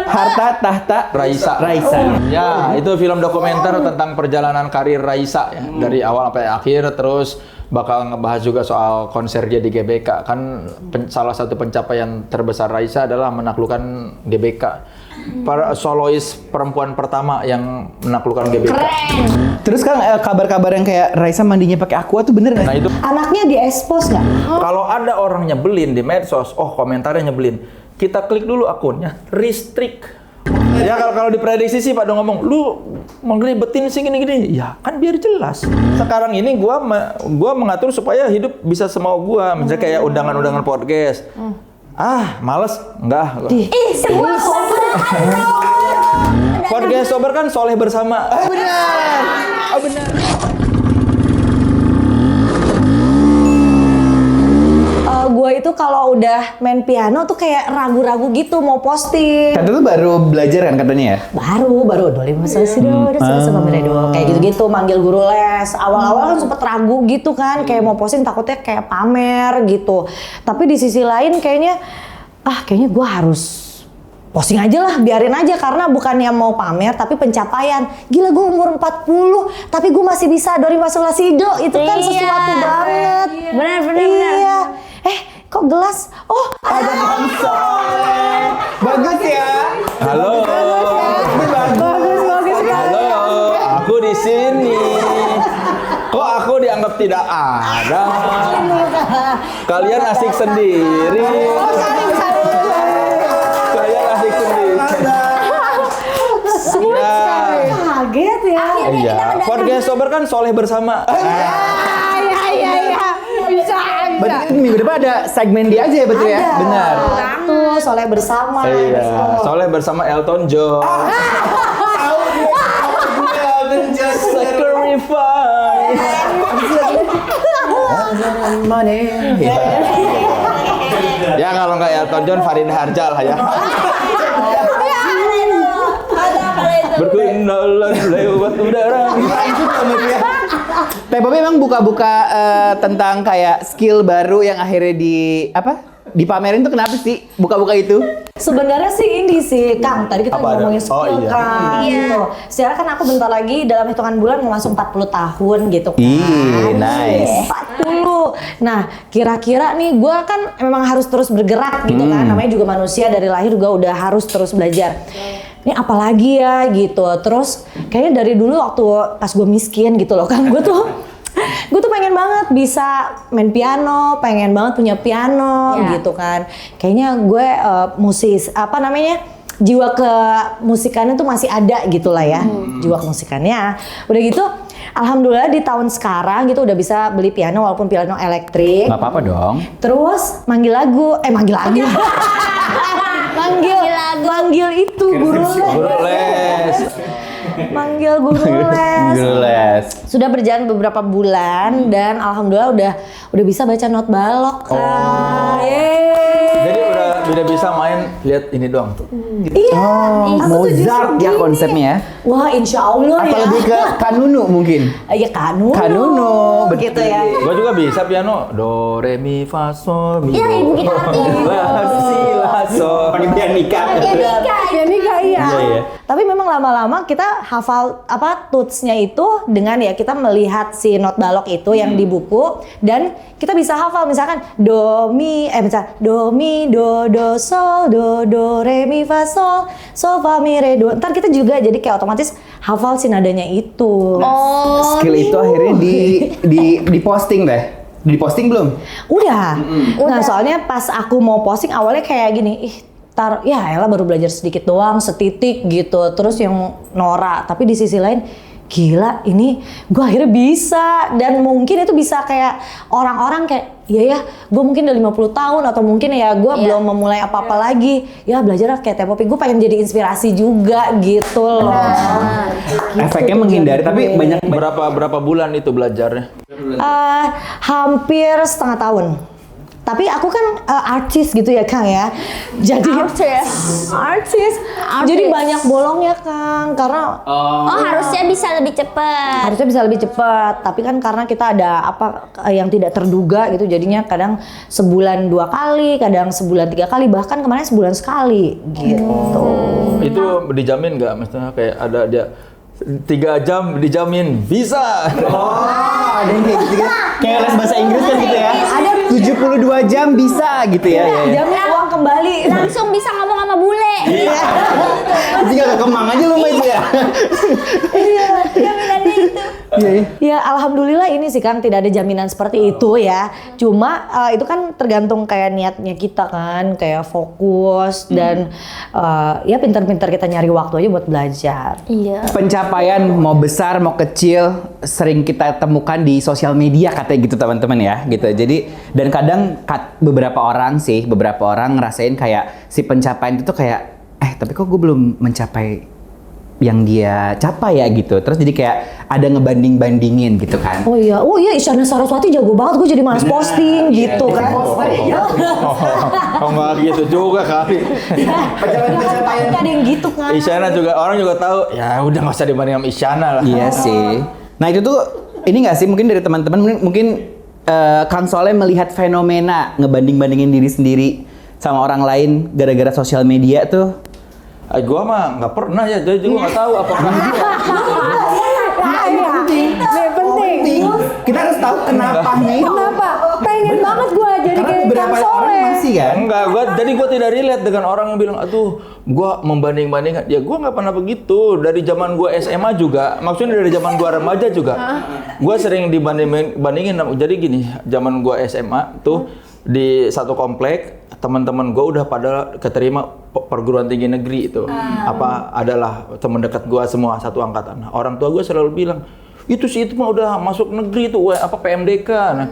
Harta Tahta Raisa. Ya, itu film dokumenter tentang perjalanan karir Raisa ya, dari awal sampai akhir, terus bakal ngebahas juga soal konser dia di GBK. Kan salah satu pencapaian terbesar Raisa adalah menaklukkan GBK. Para solois perempuan pertama yang menaklukkan GBK. Keren. Terus kan kabar-kabar yang kayak Raisa mandinya pakai Aqua tuh bener nggak? Nah itu Anaknya di-expose nggak? kalau ada orang nyebelin di medsos, komentarnya nyebelin, kita klik dulu akunnya, restrict. Ya kalau diprediksi sih Pak Dong ngomong, lu ngeribetin sih gini-gini. Ya kan biar jelas. Sekarang ini gua mengatur supaya hidup bisa semau gua. Misalnya kayak undangan-undangan podcast. Males, enggak. Semua Podcast sober kan soleh bersama. Benar. Gue itu kalau udah main piano tuh kayak ragu-ragu gitu mau posting. Tante tuh baru belajar kan katanya ya? Baru 25 selesai sama Miredo kayak gitu-gitu manggil guru les. Awal-awal kan sempet ragu gitu kan, kayak mau posting takutnya kayak pamer gitu. Tapi di sisi lain kayaknya gue harus posting aja lah, biarin aja karena bukannya mau pamer tapi pencapaian. Gila gue umur 40 tapi gue masih bisa Dori masuk Lasido, itu kan sesuatu banget. Benar. Iya. Kok gelas? Ada konser. Bagus ya. Halo. Bagus sekali. Halo, aku di sini. Kok aku dianggap tidak ada? Kalian asik sendiri. Kalian asik sendiri. Kaget ya. Iya, podcast sober kan soleh bersama. Berarti minggu depan ada segmen dia aja ya betul ya? Benar. Tuh, soleh bersama. Iya, soleh bersama Elton John. Sacrifice. Ya kalau nggak Elton John, Farida Harja lah ya. Berkenalan lewat udara. Teh Bobi emang buka-buka tentang kayak skill baru yang akhirnya dipamerin tuh kenapa sih buka-buka itu? Sebenarnya sih ini sih Kang, tadi kita Apa ngomongin ada? skill kan. Gitu. Sekarang kan aku bentar lagi dalam hitungan bulan mau masuk 40 tahun gitu kan. Nice. 40. Nah, kira-kira nih gue kan memang harus terus bergerak gitu kan. Namanya juga manusia dari lahir juga udah harus terus belajar. Ini apalagi ya gitu. Terus kayaknya dari dulu waktu pas gue miskin gitu loh kan, gue tuh pengen banget bisa main piano, pengen banget punya piano gitu kan. Kayaknya gue jiwa ke musikannya tuh masih ada gitu lah ya. Jiwa ke musikannya. Udah gitu, alhamdulillah di tahun sekarang gitu udah bisa beli piano walaupun piano elektrik. Nggak apa-apa dong. Terus manggil itu guru les. Manggil guru les. Sudah berjalan beberapa bulan dan alhamdulillah udah bisa baca not balok kan. Jadi udah bisa main, lihat ini doang tuh. Iya. Mozart ya konsepnya. Wah, insya Allah Apa ya. lebih ke Kanunu mungkin? Iya Kanunu, gitu ya. Gua juga bisa piano, do re mi fa sol mi Iya, do. ibu kita ngerti. La si la sol. Pakai pianika. Pianika iya. Iya. Tapi memang lama-lama kita hafal tutsnya itu dengan ya kita melihat si not balok itu yang di buku dan kita bisa hafal misalkan do mi do sol do re mi fa sol fa mi re do. Ntar kita juga jadi kayak otomatis hafal si nadanya itu. Skill itu akhirnya di posting deh. Di posting belum? Udah. Nah, soalnya pas aku mau posting awalnya kayak gini, elah baru belajar sedikit doang, setitik gitu. Terus yang norak, tapi di sisi lain gila ini gue akhirnya bisa dan mungkin itu bisa kayak orang-orang kayak iya ya gue mungkin udah 50 tahun atau mungkin ya gue belum memulai apa-apa lagi ya belajar kayak Teh Popi, gue pengen jadi inspirasi juga gitu loh. Gitu, efeknya menghindari tapi banyak Berapa bulan itu belajarnya? Hampir setengah tahun. Tapi aku kan artis gitu ya Kang ya. Jadi artis. Jadi banyak bolongnya Kang karena harusnya bisa lebih cepat. harusnya bisa lebih cepat. Tapi kan karena kita ada yang tidak terduga gitu jadinya kadang sebulan 2 kali, kadang sebulan 3 kali, bahkan kemarin sebulan sekali gitu. Itu dijamin nggak? Maksudnya kayak ada dia 3 jam dijamin bisa. Ada yang kayak gitu. Kayak les bahasa Inggris kan gitu ya. Ada 72 jam bisa gitu ya. Jamin uang kembali. Langsung bisa ngomong sama bule. Jadi gak kemang aja lu mah itu ya. Iya. Jaminannya itu. Ya alhamdulillah ini sih kan tidak ada jaminan seperti itu ya. Cuma itu kan tergantung kayak niatnya kita kan, kayak fokus dan ya pintar-pintar kita nyari waktu aja buat belajar. Iya. Pencapaian mau besar mau kecil sering kita temukan di sosial media katanya gitu teman-teman ya gitu. Jadi dan kadang beberapa orang ngerasain kayak si pencapaian itu tuh kayak tapi kok gue belum mencapai yang dia capai ya gitu. Terus jadi kayak ada ngebanding-bandingin gitu kan. Oh iya Isyana Saraswati jago banget, gue jadi malas posting gitu kan. Oh nggak gitu juga kali. Pencapaian ada yang gitu kan. Isyana juga orang juga tahu. Ya udah nggak usah dibanding sama Isyana lah. Iya sih. Nah itu tuh ini nggak sih mungkin dari teman-teman mungkin Kang Soleh melihat fenomena ngebanding-bandingin diri sendiri sama orang lain gara-gara sosial media tuh. Gua mah nggak pernah ya, jadi gua nggak tahu apakah Penting. Kita harus tahu kenapanya itu. Kenapa? Pengen banget gue jadi Karena kayak beberapa Kang orang Soleh. masih kan. enggak. Jadi gua tidak relate dengan orang yang bilang, aduh, gua membanding-bandingkan. Ya gua nggak pernah begitu. Dari zaman gua SMA juga, maksudnya dari zaman gua remaja juga, gua sering dibandingin. Jadi gini, zaman gua SMA tuh di satu komplek teman-teman gue udah pada keterima perguruan tinggi negeri itu adalah teman dekat gue semua satu angkatan. Nah, orang tua gue selalu bilang itu mah udah masuk negeri tuh PMDK. Nah,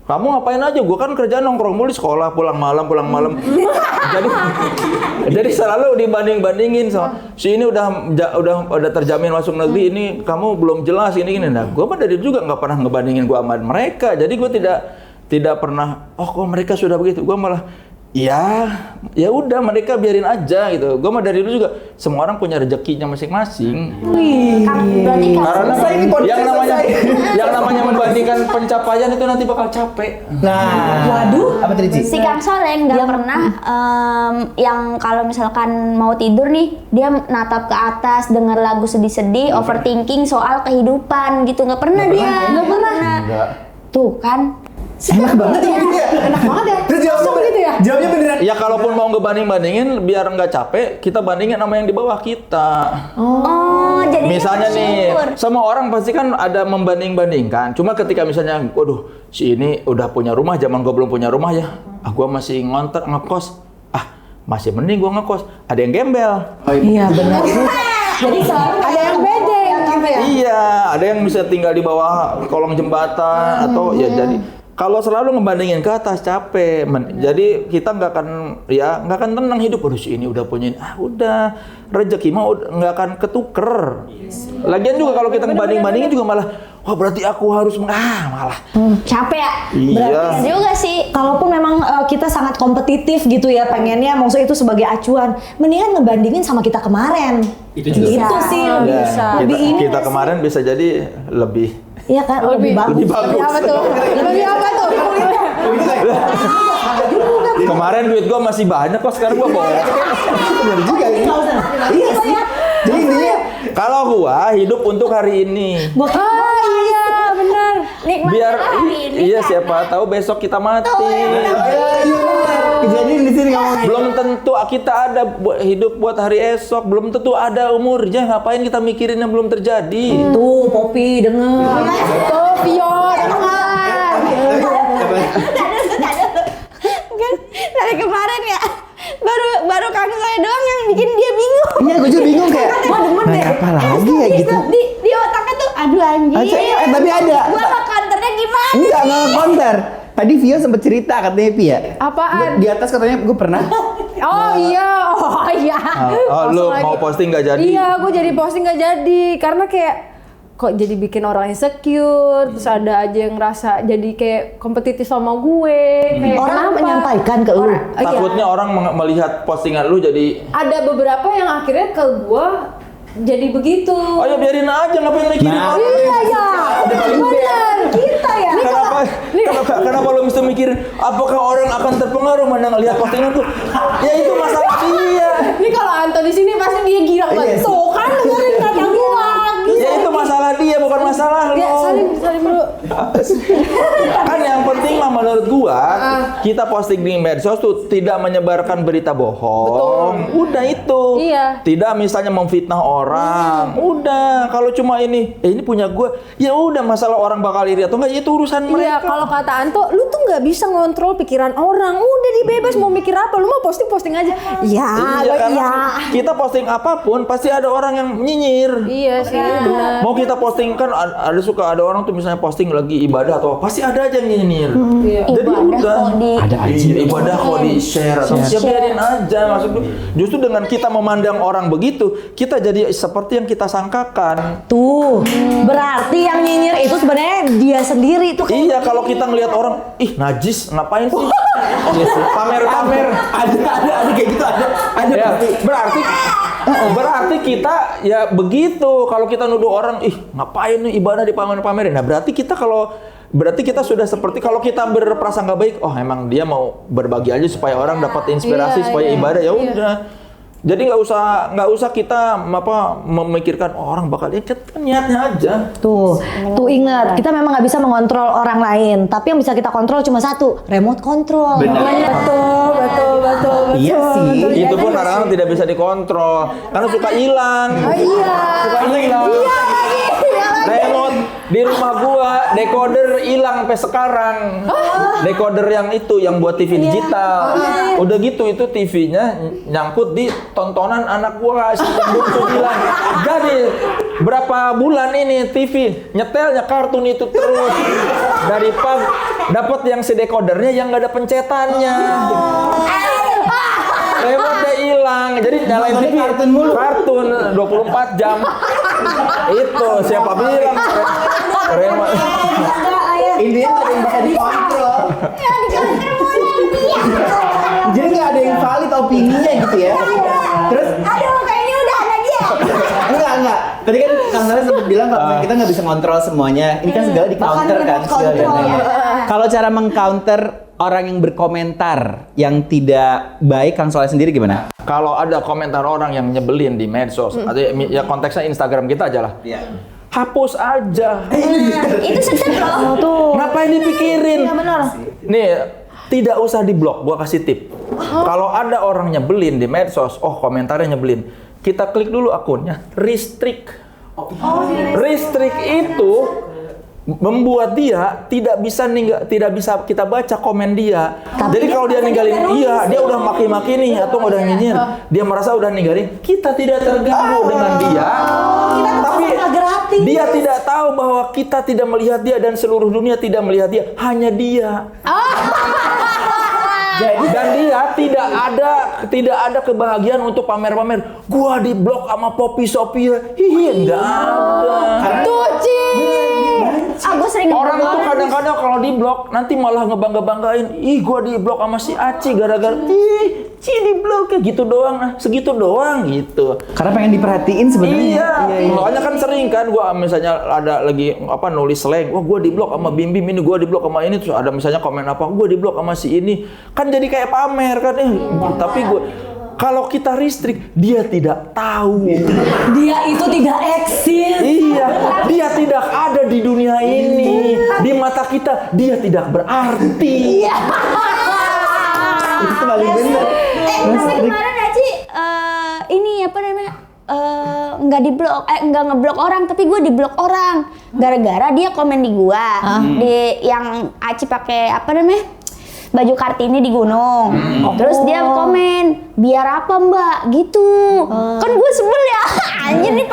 kamu ngapain aja? Gue kan kerja nongkrong mulu di sekolah, pulang malam. jadi selalu dibanding-bandingin sama si ini udah terjamin masuk negeri, ini kamu belum jelas ini. Nah, gue mah dari juga nggak pernah ngebandingin gue sama mereka. Jadi gue tidak pernah, kok mereka sudah begitu. Gue malah, ya udah mereka biarin aja gitu. Gue mah dari dulu juga semua orang punya rezekinya masing-masing. Berarti Karena yang namanya membandingkan pencapaian itu nanti bakal capek. Nah, waduh, apa tadi Ci? si Kang Soleh nggak pernah yang kalau misalkan mau tidur nih dia natap ke atas denger lagu sedih-sedih, overthinking soal kehidupan gitu, nggak pernah dia. Nggak pernah. Tuh kan. Enak banget ya. Enak banget ya. Terus Langsung gitu ya. Jawabnya beneran. Ya kalaupun mau ngebanding-bandingin biar nggak capek, kita bandingin sama yang di bawah kita. Oh, jadi Misalnya nih, semua orang pasti kan ada membanding-bandingkan. Cuma ketika misalnya, waduh, si ini udah punya rumah, zaman gua belum punya rumah ya. Gua masih ngekos. Masih mending gua ngekos. Ada yang gembel. Iya benar. Jadi selalu ada yang beda gitu ya. Iya, ada yang bisa tinggal di bawah kolong jembatan atau ya jadi. Kalau selalu ngebandingin ke atas capek, jadi kita nggak akan tenang hidup. Aduh si ini udah punya, udah rezeki mah nggak akan ketuker. Lagian juga kalau kita ngebanding-bandingin juga malah, berarti aku harus malah capek ya. Iya. Berarti juga sih. Kalaupun memang kita sangat kompetitif gitu ya, pengennya maksudnya itu sebagai acuan, mendingan ngebandingin sama kita kemarin. Itu juga. Itu sih lebih Ya, bisa. Lebih ini kita nggak sih? kemarin bisa jadi lebih. Iya kan, lebih bagus. Lebih bagus. Apa tuh? Lebih apa tuh? Kemarin duit gua masih banyak kok, sekarang gua bawa. Bener juga ini. Iya sih. Jadi intinya Kalau gua hidup untuk hari ini. Oh iya, benar. Nikmatin Biar hari ini. iya kan. siapa tahu besok kita mati. kejadian di sini ngomongin. Belum tentu kita ada hidup buat hari esok, belum tentu ada umurnya. Ngapain kita mikirin yang belum terjadi? Tuh, Poppy denger. Tuh, Vio, dengar. Dari kemarin ya, baru Kang saya doang yang bikin dia bingung. Iya, gue juga bingung kayak. Nanya apa lagi ya gitu. Di otaknya tuh, aduh anjing. Tapi ada. Gua mau counternya gimana? Enggak counter. Tadi Vio sempet cerita katanya Pi ya. Apaan? Di atas katanya gue pernah. Oh iya. Oh, lu Langsung mau lagi. posting nggak jadi? Iya, gue jadi posting nggak jadi karena kayak kok jadi bikin orang insecure, terus ada aja yang ngerasa jadi kayak kompetitif sama gue. Kayak Orang kenapa? menyampaikan ke lu. Iya. Takutnya orang melihat postingan lu jadi, Ada beberapa yang akhirnya ke gue jadi begitu. oh ya biarin aja, ngapain mikirin Nah. orang? Iya ya, benar kita ya. Kenapa lo mesti mikirin apakah orang akan terpengaruh mana ngelihat postingan tuh? Ya itu masalah dia. Ini kalau Anto di sini pasti bilang tuh kan dengerin kata gua. Ya itu masalah dia, bukan masalah lo. Ya, salim dulu. Kan yang penting mah menurut gua, kita posting di medsos tuh tidak menyebarkan berita bohong. Udah itu. Iya. Tidak misalnya memfitnah orang. Udah, kalau cuma ini punya gua, ya udah masalah orang bakal iri atau enggak itu urusan Iya, mereka. kalau kata Anto, lu tuh nggak bisa ngontrol pikiran orang. Udah dibebas mau mikir apa, lu mau posting aja. Ya, Iya, karena ya. kita posting apapun pasti ada orang yang nyinyir. Iya sih, benar. Mau kita posting kan ada orang tuh misalnya posting lagi ibadah atau pasti ada aja yang nyinyir. Jadi Ibadah udah kok di Ada aja. Iya, ibadah kok di share atau ya biarin aja maksud gue. Justru dengan kita memandang orang begitu, kita jadi seperti yang kita sangkakan. Tuh, berarti yang nyinyir itu sebenarnya dia sendiri tuh. Iya, kalau kita ngelihat orang, ih najis, ngapain sih? Pamer-pamer. Ada kayak gitu ada. Ya, berarti kita ya begitu. Kalau kita nuduh orang, ih ngapain nih ibadah dipamer-pamerin. Nah, berarti kita sudah seperti kalau kita berprasangka baik, oh emang dia mau berbagi aja supaya orang dapat inspirasi supaya ibadah ya udah. Jadi nggak usah kita memikirkan orang bakal kan niatnya aja. Tuh ingat, kita memang nggak bisa mengontrol orang lain, tapi yang bisa kita kontrol cuma satu, remote control. Betul. Iya sih. Itu pun kadang-kadang tidak bisa dikontrol karena suka hilang. Suka hilang. Remote di rumah gua decoder hilang sampai sekarang. Decoder yang itu yang buat TV digital. Udah gitu itu TV-nya nyangkut di tontonan anak gua si pembunuh bilang. Jadi berapa bulan ini TV nyetelnya kartun itu terus dari pub dapat yang si decodernya yang nggak ada pencetannya. Remote hilang, jadi nyalain TV kartun 24 jam. Itu siapa bilang remote. Ini nggak ada yang bisa dikontrol. Jadi nggak ada yang valid opininya gitu ya. Terus Aduh, kayaknya udah ada dia. enggak. Tadi kan Kang Nara sempat bilang kalau misalnya kita nggak bisa ngontrol semuanya. Ini kan segala di counter kan segalanya. Kalau cara meng-counter orang yang berkomentar yang tidak baik, Kang Soleh sendiri gimana? Kalau ada komentar orang yang nyebelin di medsos, atau ya konteksnya Instagram kita aja lah. Iya. Hapus aja. Itu sedep loh. Ngapain dipikirin? Iya benar. Nih, tidak usah diblok. Gua kasih tip. Kalau ada orang nyebelin di medsos, komentarnya nyebelin. Kita klik dulu akunnya, restrict. Restrict itu membuat dia tidak bisa kita baca komen dia. Jadi kalau dia ninggalin, dia udah maki-maki nih atau udah nyinyir, dia merasa udah ninggalin, kita tidak terganggu dengan dia. Tapi dia tidak tahu bahwa kita tidak melihat dia dan seluruh dunia tidak melihat dia, hanya dia. Dan dia tidak ada kebahagiaan untuk pamer-pamer. Gua diblok sama Poppy Sophia. Enggak ada. Tuh, Ci. Aku sering Orang tuh kadang-kadang kalau diblok nanti malah ngebangga-banggain. Ih, gua diblok sama si Aci gara-gara Ci diblok kayak gitu doang. Nah, segitu doang gitu. Karena pengen diperhatiin sebenarnya. Iya. Makanya kan sering kan gua misalnya ada lagi nulis slang, wah gua diblok sama Bim Bim ini, gua diblok sama ini, terus ada misalnya komen apa, gua diblok sama si ini. Kan jadi kayak pamer kan tapi gua kalau kita restrict, dia tidak tahu. Dia itu tidak eksis. Iya, dia tidak ada di dunia ini. Di mata kita, dia tidak berarti. Itu paling benar. tapi kemarin Aci ini apa namanya? Nggak ngeblok orang, tapi gue diblok orang gara-gara dia komen di gua di yang Aci pakai apa namanya baju Kartini di gunung. Terus dia komen, biar apa mbak gitu. Kan gue sebel ya. Anjir nih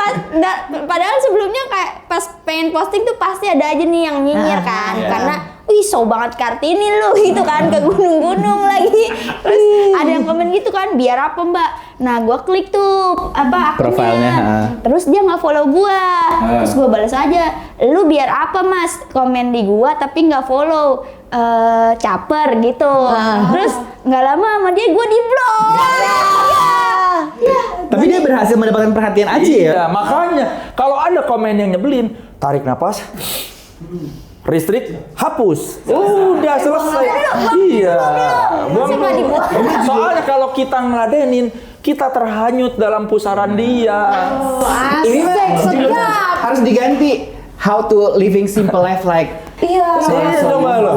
padahal sebelumnya kayak pas pengen posting tuh pasti ada aja nih yang nyinyir kan. Karena wih so banget Kartini lu gitu kan, ke gunung-gunung lagi. Terus ada yang komen gitu kan, biar apa mbak. Nah gue klik tuh akunnya. Profilnya, Terus dia nggak follow gue. Terus gue balas aja, lu biar apa mas komen di gue tapi nggak follow. Caper gitu. Terus nggak lama sama dia gue diblok. Tapi dia berhasil mendapatkan perhatian Aci ya. Iya, makanya kalau ada komen yang nyebelin, tarik napas. Restrict, hapus. Udah selesai. Iya. Soalnya kalau kita ngeladenin, kita terhanyut dalam pusaran dia. Ini harus diganti. How to living simple life like. Iya. Coba lo.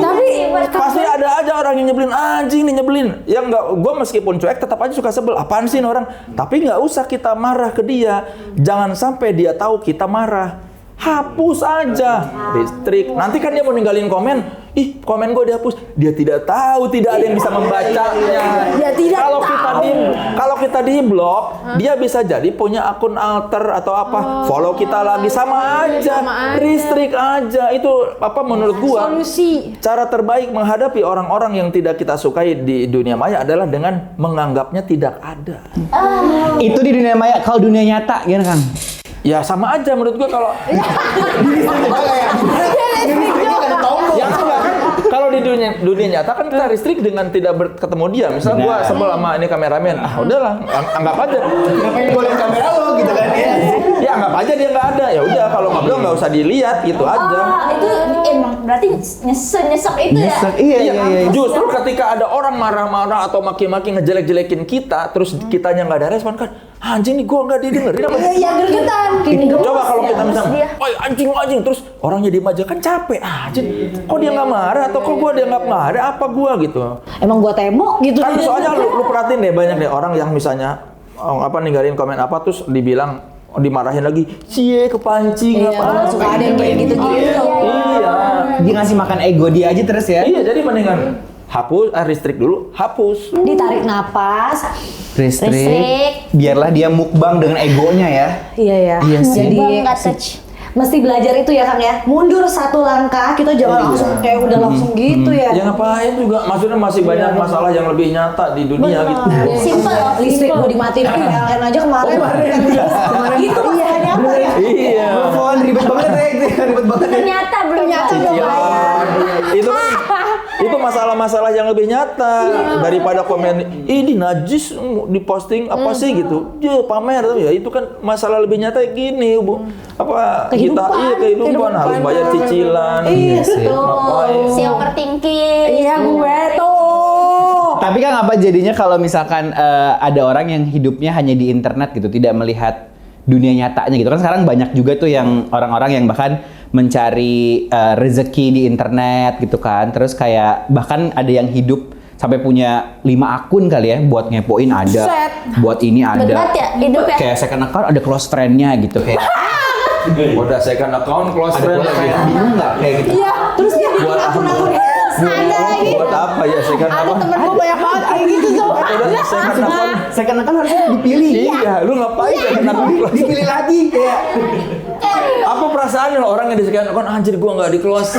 Tapi Pasti ada aja orang yang nyebelin, anjing nih nyebelin. Ya enggak, gue meskipun cuek tetap aja suka sebel. Apaan sih ini orang? Tapi nggak usah kita marah ke dia. Jangan sampai dia tahu kita marah. Hapus aja, listrik. Nanti kan dia mau ninggalin komen, ih komen gue dihapus. Dia tidak tahu, tidak ada yang bisa membacanya. Dia tidak Kalau kita di blok, dia bisa jadi punya akun alter atau apa. Follow kita lagi sama aja. Listrik aja. Itu apa menurut gua? solusi. Cara terbaik menghadapi orang-orang yang tidak kita sukai di dunia maya adalah dengan menganggapnya tidak ada. Itu di dunia maya. Kalau dunia nyata gimana Kang? Ya sama aja menurut gua kalau ya enggak kan kalau di dunia nyata kan kita listrik dengan tidak ketemu dia. Misalnya gua sebel sama ini kameramen, udahlah anggap aja. Ngapain boleh kamera lo gitu kan ya? Ya anggap aja dia nggak ada. Ya udah kalau ngobrol nggak usah dilihat gitu aja. Itu emang berarti nyesek itu ya. Iya. Justru ketika ada orang marah-marah atau maki-maki ngejelek-jelekin kita, terus kitanya nggak ada respon kan, anjing nih gua nggak didengerin apa? Iya, gergetan. Coba kalau kita misalnya, oi anjing, terus orangnya diem aja kan capek, anjing. Kok dia nggak marah atau kok gua dianggap nggak ada apa gua gitu? Emang gua tembok gitu. Kan soalnya lu perhatiin deh banyak deh orang yang misalnya ninggalin komen apa terus dibilang dimarahin lagi, cie kepancing apa? Suka ada yang kayak gitu-gitu. Iya. Dia ngasih makan ego dia aja terus ya. Iya, jadi mendingan hapus, listrik dulu, hapus. Ditarik napas. Listrik. Biarlah dia mukbang dengan egonya ya. Iya ya. Iya sih. Jadi Nggak touch. mesti belajar itu ya Kang ya. Mundur satu langkah, kita jangan langsung kayak udah langsung gitu ya. Ya ngapain juga, maksudnya masih banyak masalah yang lebih nyata di dunia gitu. Simple loh. Listrik mau dimatiin PLN aja kemarin. Itu masalahnya apa ya? Iya. Telepon ribet banget ya, ribet banget. Ternyata belum Cicilan. Itu masalah-masalah yang lebih nyata daripada komen ini najis diposting apa sih gitu. Dia pamer tuh ya, itu kan masalah lebih nyata gini, Bu. Apa kehidupan harus bayar cicilan. Iya sih. Ngapain? si overthinking. Iya, gue tuh. Tapi kan apa jadinya kalau misalkan ada orang yang hidupnya hanya di internet gitu, tidak melihat dunia nyatanya gitu kan. Sekarang banyak juga tuh yang orang-orang yang bahkan mencari rezeki di internet gitu kan. Terus kayak bahkan ada yang hidup sampai punya 5 akun kali ya, buat ngepoin ada, buat ini ada. Berat ya hidup ya. Kayak second account ada close friend-nya gitu kayak. Udah second account close friend Kayak bingung nggak kayak gitu? Iya, terus dia bikin Buat akun-akun ada lagi. buat apa ya second Ada account? temen gue banyak banget kayak gitu tuh. Udah second account. Second account harusnya dipilih. Iya, lu ngapain second account close? Dipilih lagi kayak. Apa perasaan lo orang yang di second account anjir gua nggak di close?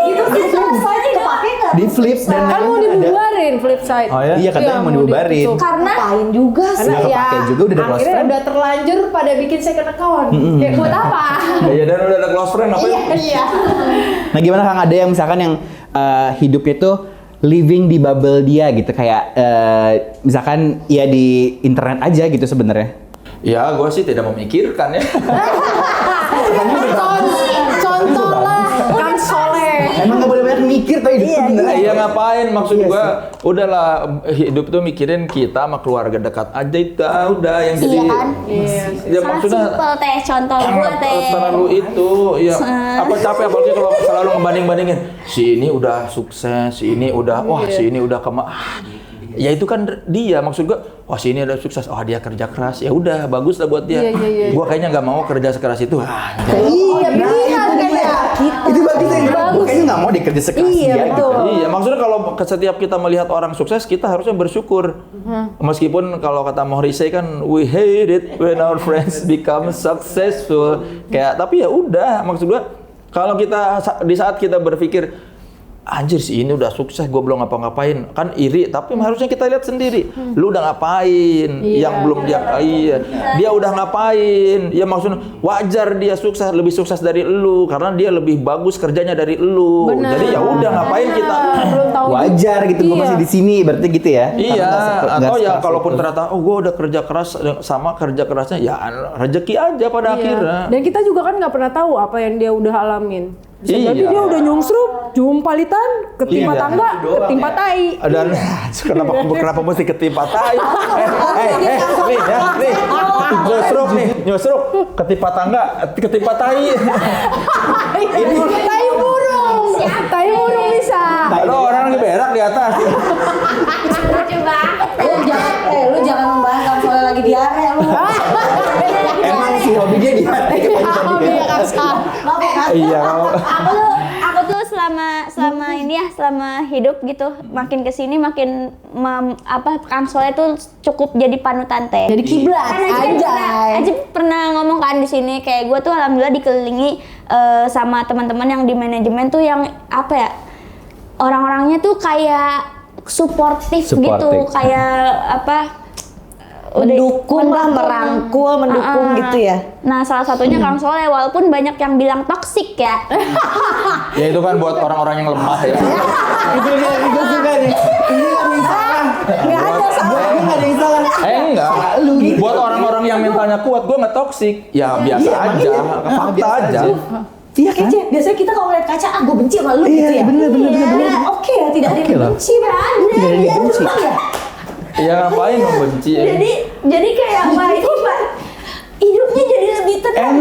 Gitu sih soalnya kepake nggak? Di flip dan Kan mau dibubarin flip side. Oh ya? Iya katanya mau dibubarin. Karena Ngapain juga sih? karena Nggak ya kepake juga, udah ada close akhirnya friend. udah terlanjur pada bikin second account. Kayak buat apa? Ya dan udah ada close friend apa? Iya. Nah gimana Kang, ada yang misalkan yang hidupnya tuh living di bubble dia gitu, kayak misalkan ya di internet aja gitu sebenarnya. Ya, gua sih tidak memikirkan ya. Contoh lah, kan soleh. Emang nggak boleh banyak mikir tapi hidup sebenarnya. Iya ngapain? Maksud Iya gua udahlah hidup tuh mikirin kita sama keluarga dekat aja itu udah yang jadi. Iya kan? Ya Sangat maksudnya simple teh contoh gue teh. terlalu itu ya apa capek apalagi kalau selalu ngebanding-bandingin si ini udah sukses, si ini udah wah si ini udah ya itu kan dia maksud gua wah si ini udah sukses, oh dia kerja keras ya udah bagus lah buat dia. Iya. Gua kayaknya nggak mau kerja sekeras itu. Iya, pilihan kan ya. Itu bagus ya. Gue kayaknya nggak mau dikerja sekeras Iya, dia betul. gitu. Iya, maksudnya kalau setiap kita melihat orang sukses, kita harusnya bersyukur. Meskipun kalau kata Morrissey kan, we hate it when our friends become successful. Kayak, tapi ya udah, maksud gua, kalau kita di saat kita berpikir, anjir sih ini udah sukses, gue belum ngapa-ngapain, kan iri. Tapi harusnya kita lihat sendiri, lu udah ngapain, yang belum dia udah ngapain. Ya maksudnya wajar dia sukses, lebih sukses dari lu, karena dia lebih bagus kerjanya dari lu. Bener. Jadi ya udah ngapain kita? Belum tahu. Wajar gitu, gue Iya. masih di sini, berarti gitu ya. Iya, atau ya kalaupun ternyata ternyata, gue udah kerja keras sama kerja kerasnya, ya rezeki aja pada akhirnya. Dan kita juga kan nggak pernah tahu apa yang dia udah alamin. Bisa jadi dia udah nyungsrup, jumpalitan, ketimpa Iya, tangga, itu doang ketimpa ya. tai. Dan kenapa mesti ketimpa tai? Nih ya, nih. Nyusruk, ketimpa tangga, ketimpa tai. Ini tai burung. Tai burung bisa. Ada orang lagi berak di atas. Lucu banget. Lu jangan membahas kalau soalnya lagi diare lu. Emang sih hobi dia di Iya. Aku tuh selama ini ya, selama hidup gitu, makin kesini makin Kang Soleh tuh cukup jadi panutan teh. Jadi kiblat, anjay. Aji pernah ngomong kan di sini kayak gue tuh alhamdulillah dikelilingi sama teman-teman yang di manajemen tuh yang apa ya, orang-orangnya tuh kayak suportif gitu, kayak apa, Mendukung lah, merangkul, mendukung gitu ya. Nah, salah satunya Kang Soleh, walaupun banyak yang bilang toksik ya. Ya itu kan buat orang-orang yang lemah ya. Itu dia, gue suka nih. Ini nggak ada yang salah. Nggak ada salah. Ini nggak ada yang salah. Enggak. Lu gitu. Buat orang-orang yang mentalnya kuat, gue nggak toksik. Ya biasa aja, fakta biasa aja. Iya kan? Biasanya kita kalau ngeliat kaca, gue benci sama lu gitu ya. bener. Oke ya, tidak ada yang benci. Tidak ada yang benci. Ya ngapain membenci? Jadi kayak apa itu, Pak? Hidupnya jadi lebih tenang.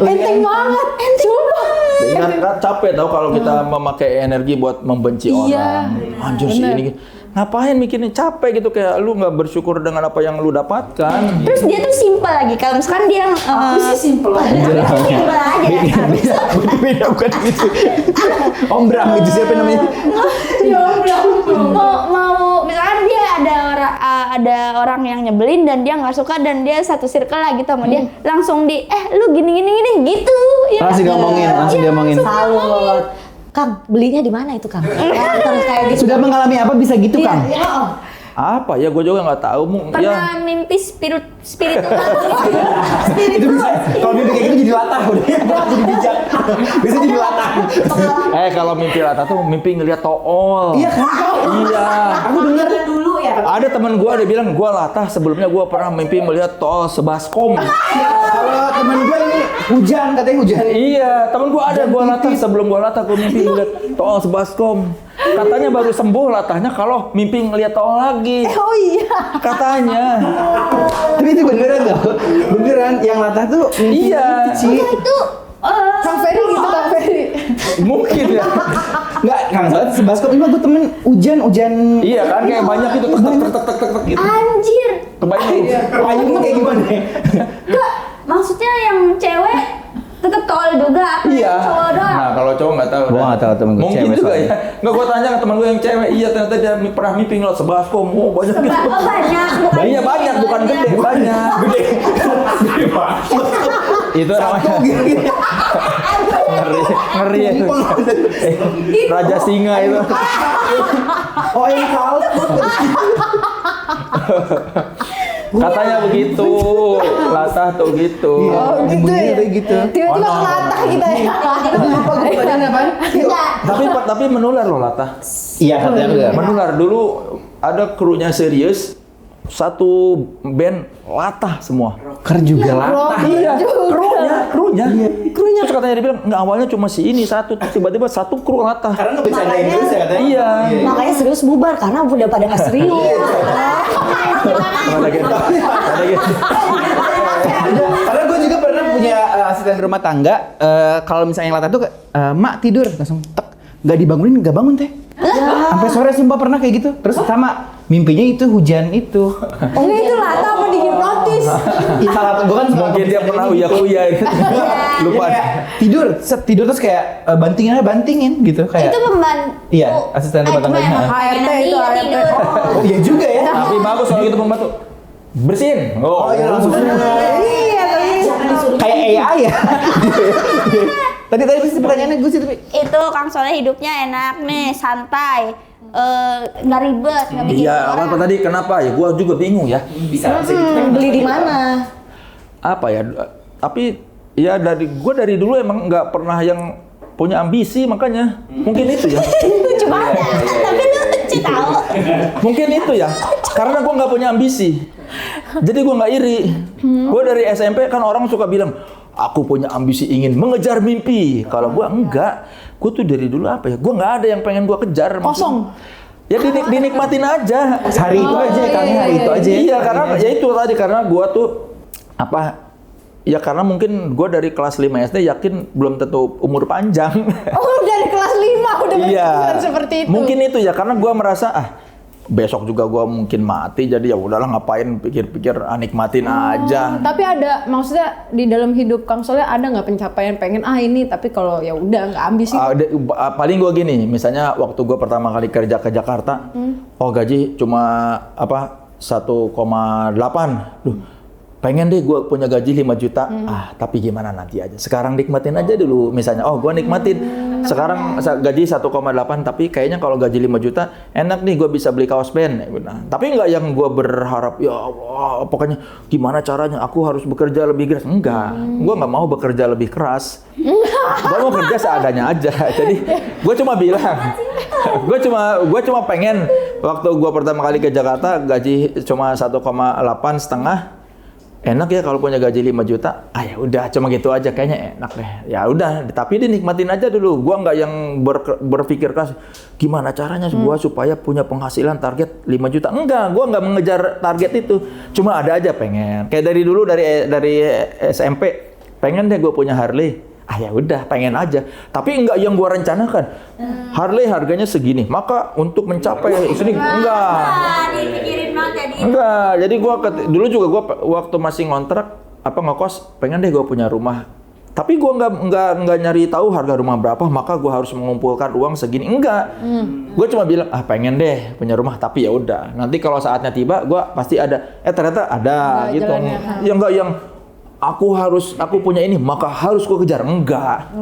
Enteng banget. Sumpah. Ingat kan capek tau kalau kita memakai energi buat membenci orang. Anjir sih ini. Ngapain mikirin capek gitu, kayak lu nggak bersyukur dengan apa yang lu dapatkan. Terus dia tuh simpel lagi. Kalau misalkan dia Simpel aja. simpel aja. Beda bukan gitu. Om Bram itu siapa namanya? mau misalkan dia ada orang yang nyebelin dan dia nggak suka dan dia satu circle lah gitu sama dia, langsung lu gini gitu ya. Langsung diomongin. Salut. Kang, belinya di mana itu Kang? Ya, terus kayak gitu. Sudah mengalami apa bisa gitu, Iya, Kang? iya, Om. Apa ya, gue juga nggak tahu. Pernah mimpi spirit Itu bisa. Kalau mimpi kayak gitu jadi latah udah. Jadi bijak. Bisa jadi latah. Kalau mimpi latah tuh mimpi ngeliat tool. Iya kan? Iya. Aku dengar Dulu ya. Ada teman gue ada bilang gue latah, sebelumnya gue pernah mimpi melihat tool sebaskom. kalau teman gue ini hujan, katanya hujan. Iya, temen gue ada, gue latah, sebelum gue latah gue mimpi ngeliat tool sebaskom. Katanya baru sembuh latahnya kalau mimpi ngeliat tool lagi. Oh iya. Katanya. Tapi itu beneran loh. Beneran yang latah tuh mimpi Iya. gitu, Ci. itu Kang Ferry gitu, Kang Ferry. Mungkin ya. Enggak, Kang Soalnya sebaskom ini mah gue temen hujan. Iya kan, kayak banyak gitu tek gitu. anjir. Kebayang lu. Payungnya kayak gimana? Enggak, maksudnya yang cewek tetap tol juga apa Iya. yang cowok doang. Nah, kalau cowok nggak tahu. Gua nggak tahu, temen gue Mungkin cewek juga soalnya. ya. Nggak, gue tanya ke teman gue yang cewek. Iya, ternyata dia pernah mimpi ngeliat sebaskom. Oh, banyak gitu. Banyak, Bukan gede, banyak. Gede. Itu namanya ngeri ya. Raja singa itu. Oh yang kau. Katanya begitu. Latah tuh gitu. Oh gitu ya? Gitu. Tiba-tiba ngelatah kita ya. Apa gue pertanyaan apaan? Tapi menular loh latah. Iya katanya bener. Menular. Dulu ada krunya serius, satu band latah semua. Rocker juga latah. Iya, krunya. Terus katanya dia bilang, nggak, awalnya cuma si ini satu, terus tiba-tiba satu kru latah. Karena nggak bercandain terus ya katanya. Iya. Makanya serius bubar karena udah pada nggak serius. Ada gitu. Karena gue juga pernah punya asisten rumah tangga. Kalau misalnya yang latah tuh, mak tidur langsung tek, nggak dibangunin, nggak bangun teh. Sampai sore sumpah pernah kayak gitu. Terus sama mimpinya itu hujan itu. Oh enggak, itu latah apa dihipnotis? Salah gue kan Mungkin dia pernah uya-uya gitu. Lupa. Kayak tidur terus kayak bantingin gitu kayak. Itu Iya, asisten rumah tangga. HRT itu, HRT. Oh iya juga ya. Tapi bagus kalau gitu pembantu. Bersihin. Oh iya langsung. Iya, tapi Kayak AI ya. Tadi sih pertanyaannya gue sih tapi. Itu Kang Soleh hidupnya enak nih, santai, nggak ribet, nggak bikin Iya, apa tadi kenapa ya? Gua juga bingung ya. Bisa Beli di mana? Apa ya? Tapi ya gua dari dulu emang nggak pernah yang punya ambisi, makanya mungkin itu ya. lucu banget. Tapi lucu tahu. Mungkin itu ya. Karena gua nggak punya ambisi. Jadi gua nggak iri. Gua dari SMP kan orang suka bilang, aku punya ambisi ingin mengejar mimpi. Kalau gua enggak, gua tuh dari dulu apa ya? Gua nggak ada yang pengen gua kejar. Kosong. Ya dinikmatin aja. Hari itu aja, kami hari itu aja. Iya, karena ya itu tadi karena gua tuh apa? Ya karena mungkin gua dari kelas 5 SD yakin belum tentu umur panjang. Oh, dari kelas 5 udah Iya. berpikiran seperti itu. Mungkin itu ya karena gua merasa besok juga gua mungkin mati jadi ya udahlah ngapain pikir-pikir nikmatin aja. Tapi ada maksudnya di dalam hidup Kang Soleh ada nggak pencapaian pengen ini tapi kalau ya udah nggak ambisi. Paling gua gini, misalnya waktu gua pertama kali kerja ke Jakarta, gaji cuma 1,8. Duh, pengen deh gue punya gaji 5 juta, tapi gimana nanti aja. Sekarang nikmatin aja dulu, misalnya, gue nikmatin. Sekarang gaji 1,8, tapi kayaknya kalau gaji 5 juta, enak nih gue bisa beli kaos band. Nah, tapi nggak yang gue berharap, ya Allah, pokoknya gimana caranya, aku harus bekerja lebih keras. Enggak, gue nggak mau bekerja lebih keras. Gue mau kerja seadanya aja. Jadi, gue cuma bilang, gue cuma pengen, waktu gue pertama kali ke Jakarta, gaji cuma 1,8 setengah, enak ya kalau punya gaji 5 juta. Ya udah cuma gitu aja kayaknya enak deh. Ya udah, tapi dinikmatin aja dulu. Gua nggak yang berpikir keras gimana caranya gua supaya punya penghasilan target 5 juta. Enggak, gua nggak mengejar target itu. Cuma ada aja pengen. Kayak dari dulu dari SMP pengen deh gua punya Harley. Ya udah pengen aja. Tapi enggak yang gua rencanakan. Harley harganya segini. Maka untuk mencapai ini enggak. Dipikirin banget jadi. Enggak, jadi dulu juga gua waktu masih ngontrak ngekos, pengen deh gua punya rumah. Tapi gua nggak nyari tahu harga rumah berapa, maka gua harus mengumpulkan uang segini. Enggak. Gua cuma bilang, pengen deh punya rumah, tapi ya udah. Nanti kalau saatnya tiba, gua pasti ada. Ternyata ada gitu. Ya enggak yang aku punya ini, maka harus gua kejar. Enggak.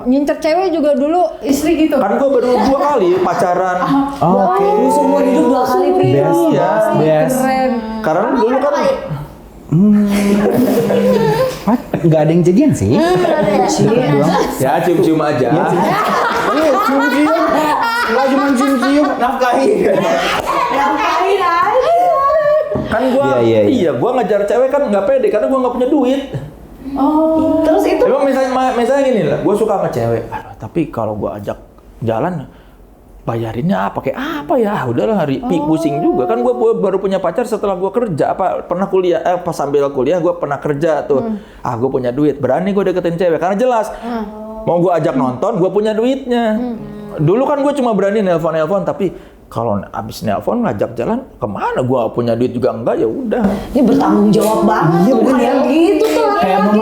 Ngincer cewek juga dulu istri gitu. Kan gua baru 2 kali pacaran. Oke. Seumur hidup 2 kali Best. Iya. Best. Keren. Karena dulu kan What? Nggak ada yang jadian sih. ya cium-cium aja. Cium-cium. Nggak cuma cium-cium, nafkahin. Kan gua gua ngejar cewek kan nggak pede karena gua nggak punya duit. Terus itu Emang misalnya gini lah, gua suka sama cewek. Tapi kalau gua ajak jalan bayarinnya pakai apa ya? Udahlah pusing juga kan gua baru punya pacar setelah gua kerja pernah kuliah pas sambil kuliah gua pernah kerja tuh. Gua punya duit, berani gua deketin cewek karena jelas mau gua ajak nonton gua punya duitnya. Dulu kan gua cuma berani nelpon tapi kalau abis nelpon ngajak jalan kemana? Gua punya duit juga enggak, ya udah. ini bertanggung jawab banget. Iya, bener ya. Gitu tuh. Kayak mau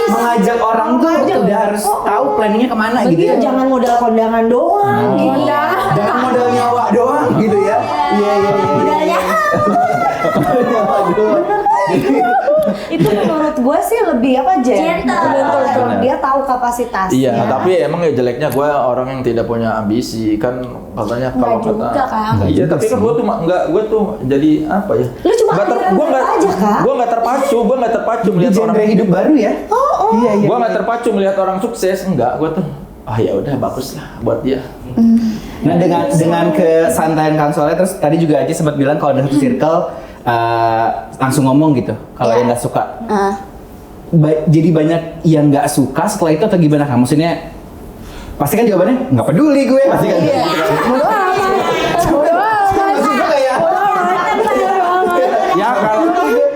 mengajak orang tuh udah harus tahu planningnya kemana gitu ya. Jangan modal kondangan doang gitu. Jangan modal nyawa doang gitu ya. Iya. Modalnya. Nyawa doang. Itu menurut gue sih lebih apa Jen? Gentle. Dia tahu kapasitasnya. Iya, tapi emang ya jeleknya gue orang yang tidak punya ambisi kan katanya kalau juga, Kang. Iya, tapi kan gue tuh gue tuh jadi apa ya? Lu cuma aja, Kak. Gue nggak terpacu melihat Genre orang hidup baru ya. Iya. Gue nggak terpacu melihat orang sukses, enggak. Gue tuh ya udah bagus lah buat dia. Nah dengan kesantaian Kang Soleh terus tadi juga aja sempat bilang kalau ada satu circle langsung ngomong gitu kalau yang nggak suka. Jadi banyak yang nggak suka setelah itu atau gimana Kang? Maksudnya pasti kan jawabannya nggak peduli gue pasti kan. Ya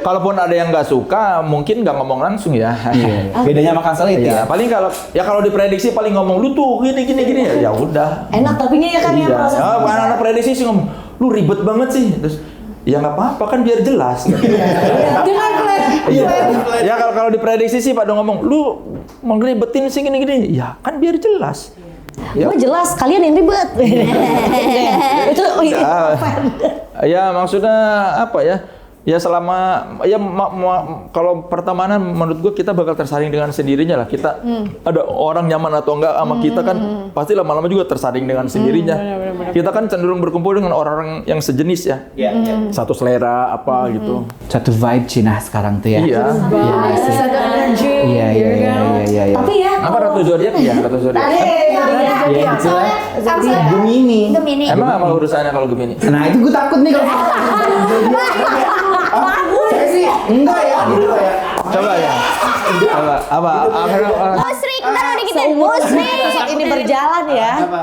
kalaupun ada yang nggak suka mungkin nggak ngomong langsung ya. Bedanya sama Kang Soleh itu ya. Paling kalau diprediksi paling ngomong lu tuh gini ya udah. Enak tapi ya kan ya proses. Anak prediksi sih ngomong lu ribet banget sih. Terus ya nggak apa-apa kan biar jelas. Dengan plan. Ya kalau diprediksi sih pada ngomong lu mau ngeribetin sih gini. Ya kan biar jelas. Gue jelas kalian yang ribet. Itu ya maksudnya apa ya? Ya selama kalau pertemanan menurut gue kita bakal tersaring dengan sendirinya lah. Kita ada orang nyaman atau enggak sama kita kan pasti lama-lama juga tersaring dengan sendirinya. Kita kan cenderung berkumpul dengan orang-orang yang sejenis ya. Satu selera apa gitu. Satu vibe Cina sekarang tuh ya. Iya. Satu energi. Iya. tapi ya Apa Ratu Zodiac ya? Ratu Zodiac. Iya itu lah. Gemini. Emang apa urusannya kalau Gemini? Nah itu gue takut nih kalau saya sih enggak ya gitu ya. Coba ya. Apa? Musrik, ntar mau dikitin musrik. Saat ini berjalan ya. Apa?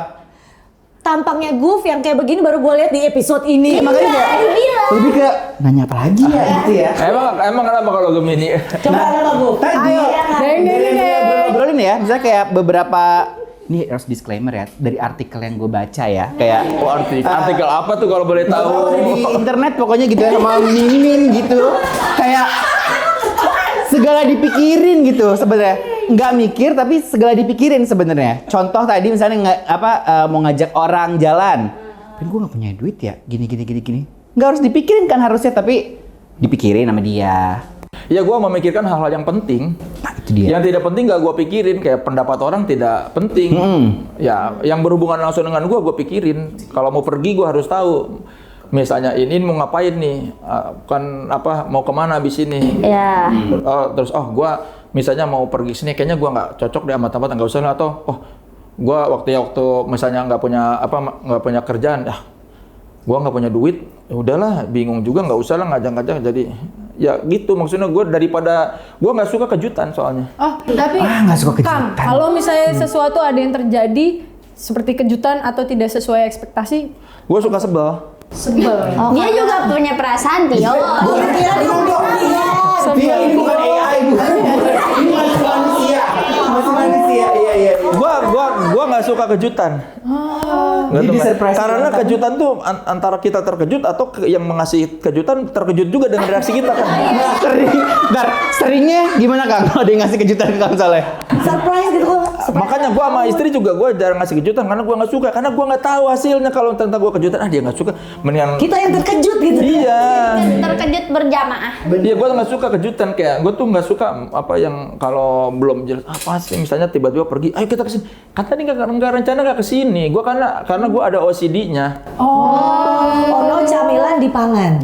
Tampangnya Guf yang kayak begini baru gue lihat di episode ini. Makanya kayak lebih ke nanya apa lagi ya gitu ya. Emang kenapa kalau Gemini? Coba apa Guf? Tadi Deng. ngobrolin ya, misalnya kayak beberapa ini harus disclaimer ya dari artikel yang gue baca ya, kayak Oh, artikel apa tuh kalau boleh tahu? di internet pokoknya gitu ya sama mimin gitu, kayak segala dipikirin gitu sebenarnya, nggak mikir tapi segala dipikirin sebenarnya. Contoh tadi misalnya mau ngajak orang jalan, kan gue nggak punya duit ya, gini, nggak harus dipikirin kan harusnya, tapi dipikirin sama dia. Ya gue memikirkan hal-hal yang penting. Nah, itu dia. Yang tidak penting gak gue pikirin, kayak pendapat orang tidak penting. Ya, yang berhubungan langsung dengan gue pikirin. Kalau mau pergi gue harus tahu. Misalnya ini mau ngapain nih, mau kemana abis ini. Ya. Terus gue misalnya mau pergi sini, kayaknya gue nggak cocok deh sama tempat, nggak usah lah. Atau gue waktu misalnya nggak punya kerjaan, gue nggak punya duit, ya udahlah, bingung juga, nggak usah lah ngajak-ngajak. Jadi ya gitu, maksudnya gue daripada gue nggak suka kejutan soalnya. Oh, tapi nggak suka Kang, kejutan. kalau misalnya sesuatu ada yang terjadi seperti kejutan atau tidak sesuai ekspektasi, Gue suka sebel. Dia juga punya perasaan, Tio. Ini bukan AI, bukan. Ini masih manusia. Iya. Gua nggak suka kejutan. Nggak Jadi tahu, surprise karena banget. kejutan tuh antara kita terkejut atau yang mengasih kejutan terkejut juga dengan reaksi kita kan. Seringnya gimana Kang kalau dia ngasih kejutan ke Kang Saleh? Surprise gitu kok. Makanya gua sama istri juga gua jarang ngasih kejutan karena gua nggak suka, karena gua nggak tahu hasilnya. Kalau ternyata gua kejutan, dia nggak suka, mendingan Kita yang terkejut gitu. iya. Terkejut berjamaah. Iya, gue nggak suka kejutan, kayak gue tuh nggak suka apa yang kalau belum jelas apa sih, misalnya tiba-tiba pergi, ayo kita kesini, kan tadi nggak rencana nggak kesini, gue karena gue ada OCD-nya. Ono camilan di pangan.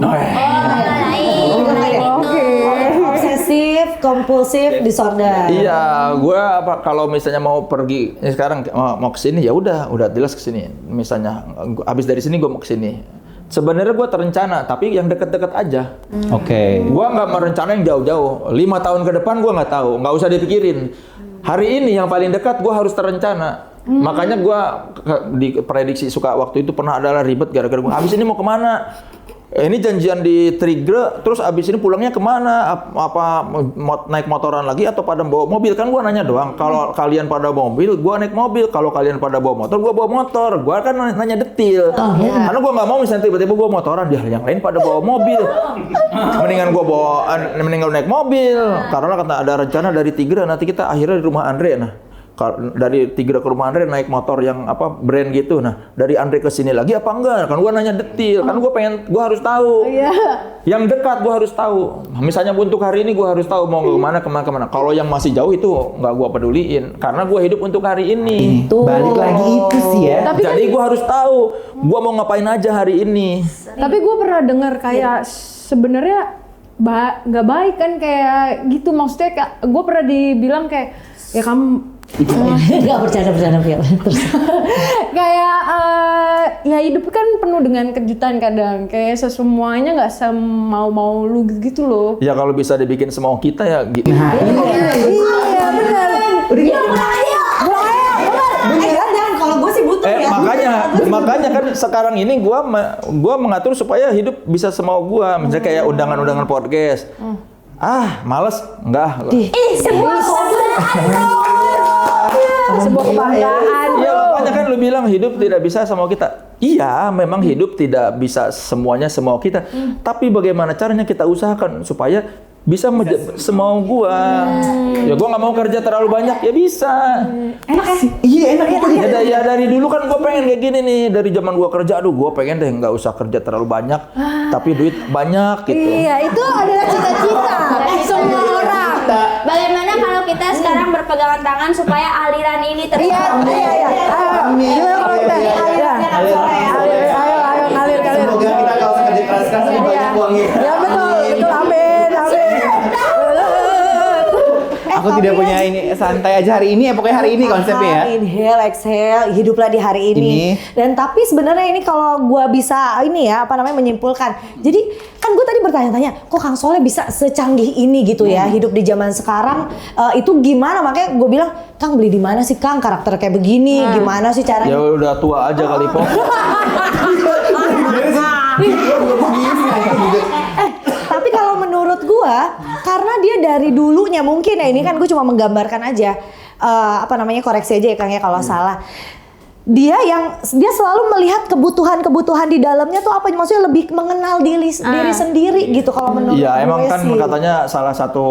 Obsesif, kompulsif, disorder. Iya, gue kalau misalnya mau pergi sekarang mau kesini, ya udah jelas kesini. Misalnya habis dari sini gue mau kesini. Sebenarnya gue terencana, tapi yang deket-deket aja. Oke. Gue nggak merencana yang jauh-jauh. 5 tahun ke depan gue nggak tahu, nggak usah dipikirin. Hari ini yang paling dekat gue harus terencana. Makanya gue diprediksi suka waktu itu pernah adalah ribet gara-gara gue habis ini mau kemana. Ini janjian di Trigger, terus abis ini pulangnya kemana? Naik motoran lagi atau pada bawa mobil? Kan gua nanya doang. Kalau kalian pada mobil, gua naik mobil. Kalau kalian pada bawa motor, gua bawa motor. Gua kan nanya detil. Karena gua nggak mau misalnya tiba-tiba gua motoran, dia yang lain pada bawa mobil. Mendingan gua naik mobil. Karena kata ada rencana dari Trigger, nanti kita akhirnya di rumah Andre. Nah, dari Trigger ke rumah Andre naik motor yang brand gitu. Nah, dari Andre ke sini lagi apa enggak? Kan gua nanya detil. Kan gua harus tahu. Iya. Yang dekat gua harus tahu. Misalnya untuk hari ini gua harus tahu mau kemana. Kalau yang masih jauh itu nggak gua peduliin. Karena gua hidup untuk hari ini. Balik lagi itu sih ya. Tapi Jadi gua harus tahu gua mau ngapain aja hari ini. Tapi gue pernah dengar kayak sebenarnya nggak baik kan kayak gitu, maksudnya gue pernah dibilang kayak ya kamu Enggak bercanda Phil. Terus kayak ya hidup kan penuh dengan kejutan kadang, kayak semuanya nggak semau-mau lu gitu loh. Ya kalau bisa dibikin semau kita ya. Iya benar. jangan kalau gue sih butuh ya. Makanya kan sekarang ini gua mengatur supaya hidup bisa semau gua. Misalnya kayak undangan-undangan podcast. Males enggak. Sebuah kebanggaan. Iya, makanya kan lu bilang hidup tidak bisa semau kita. Iya, memang hidup tidak bisa semuanya semau kita. Tapi bagaimana caranya kita usahakan supaya bisa semau gua. Ya gua nggak mau kerja terlalu banyak, ya bisa. Enak ya? Iya enak ya. Ya dari dulu kan gua pengen kayak gini nih, dari zaman gua kerja, gua pengen deh nggak usah kerja terlalu banyak, tapi duit banyak gitu. Iya, itu adalah cita-cita semua orang. Bagaimana kalau kita sekarang berpegangan tangan supaya aliran ini terus? Iya. Gimana kalau kita? Ayo, ngalir. Semoga kita kalau kerja keras-keras banyak uangnya. Ya betul, amin. Aku tidak punya ini, santai aja hari ini ya, pokoknya hari ini konsepnya ya. Inhale, exhale, hiduplah di hari ini. Dan tapi sebenarnya ini kalau gua bisa ini ya, menyimpulkan. Jadi kan gue tadi bertanya-tanya, kok Kang Soleh bisa secanggih ini gitu ya, hidup di zaman sekarang itu gimana? Makanya gue bilang, Kang beli di mana sih Kang karakter kayak begini? Gimana sih caranya? Ya udah tua aja kali Po. Tapi kalau menurut gua, karena dia dari dulunya mungkin ya, ini kan gue cuma menggambarkan aja, koreksi aja ya Kang ya kalau salah. Dia selalu melihat kebutuhan di dalamnya tuh apa, maksudnya lebih mengenal diri sendiri gitu kalau menurut gue. Iya, emang kan sih. katanya salah satu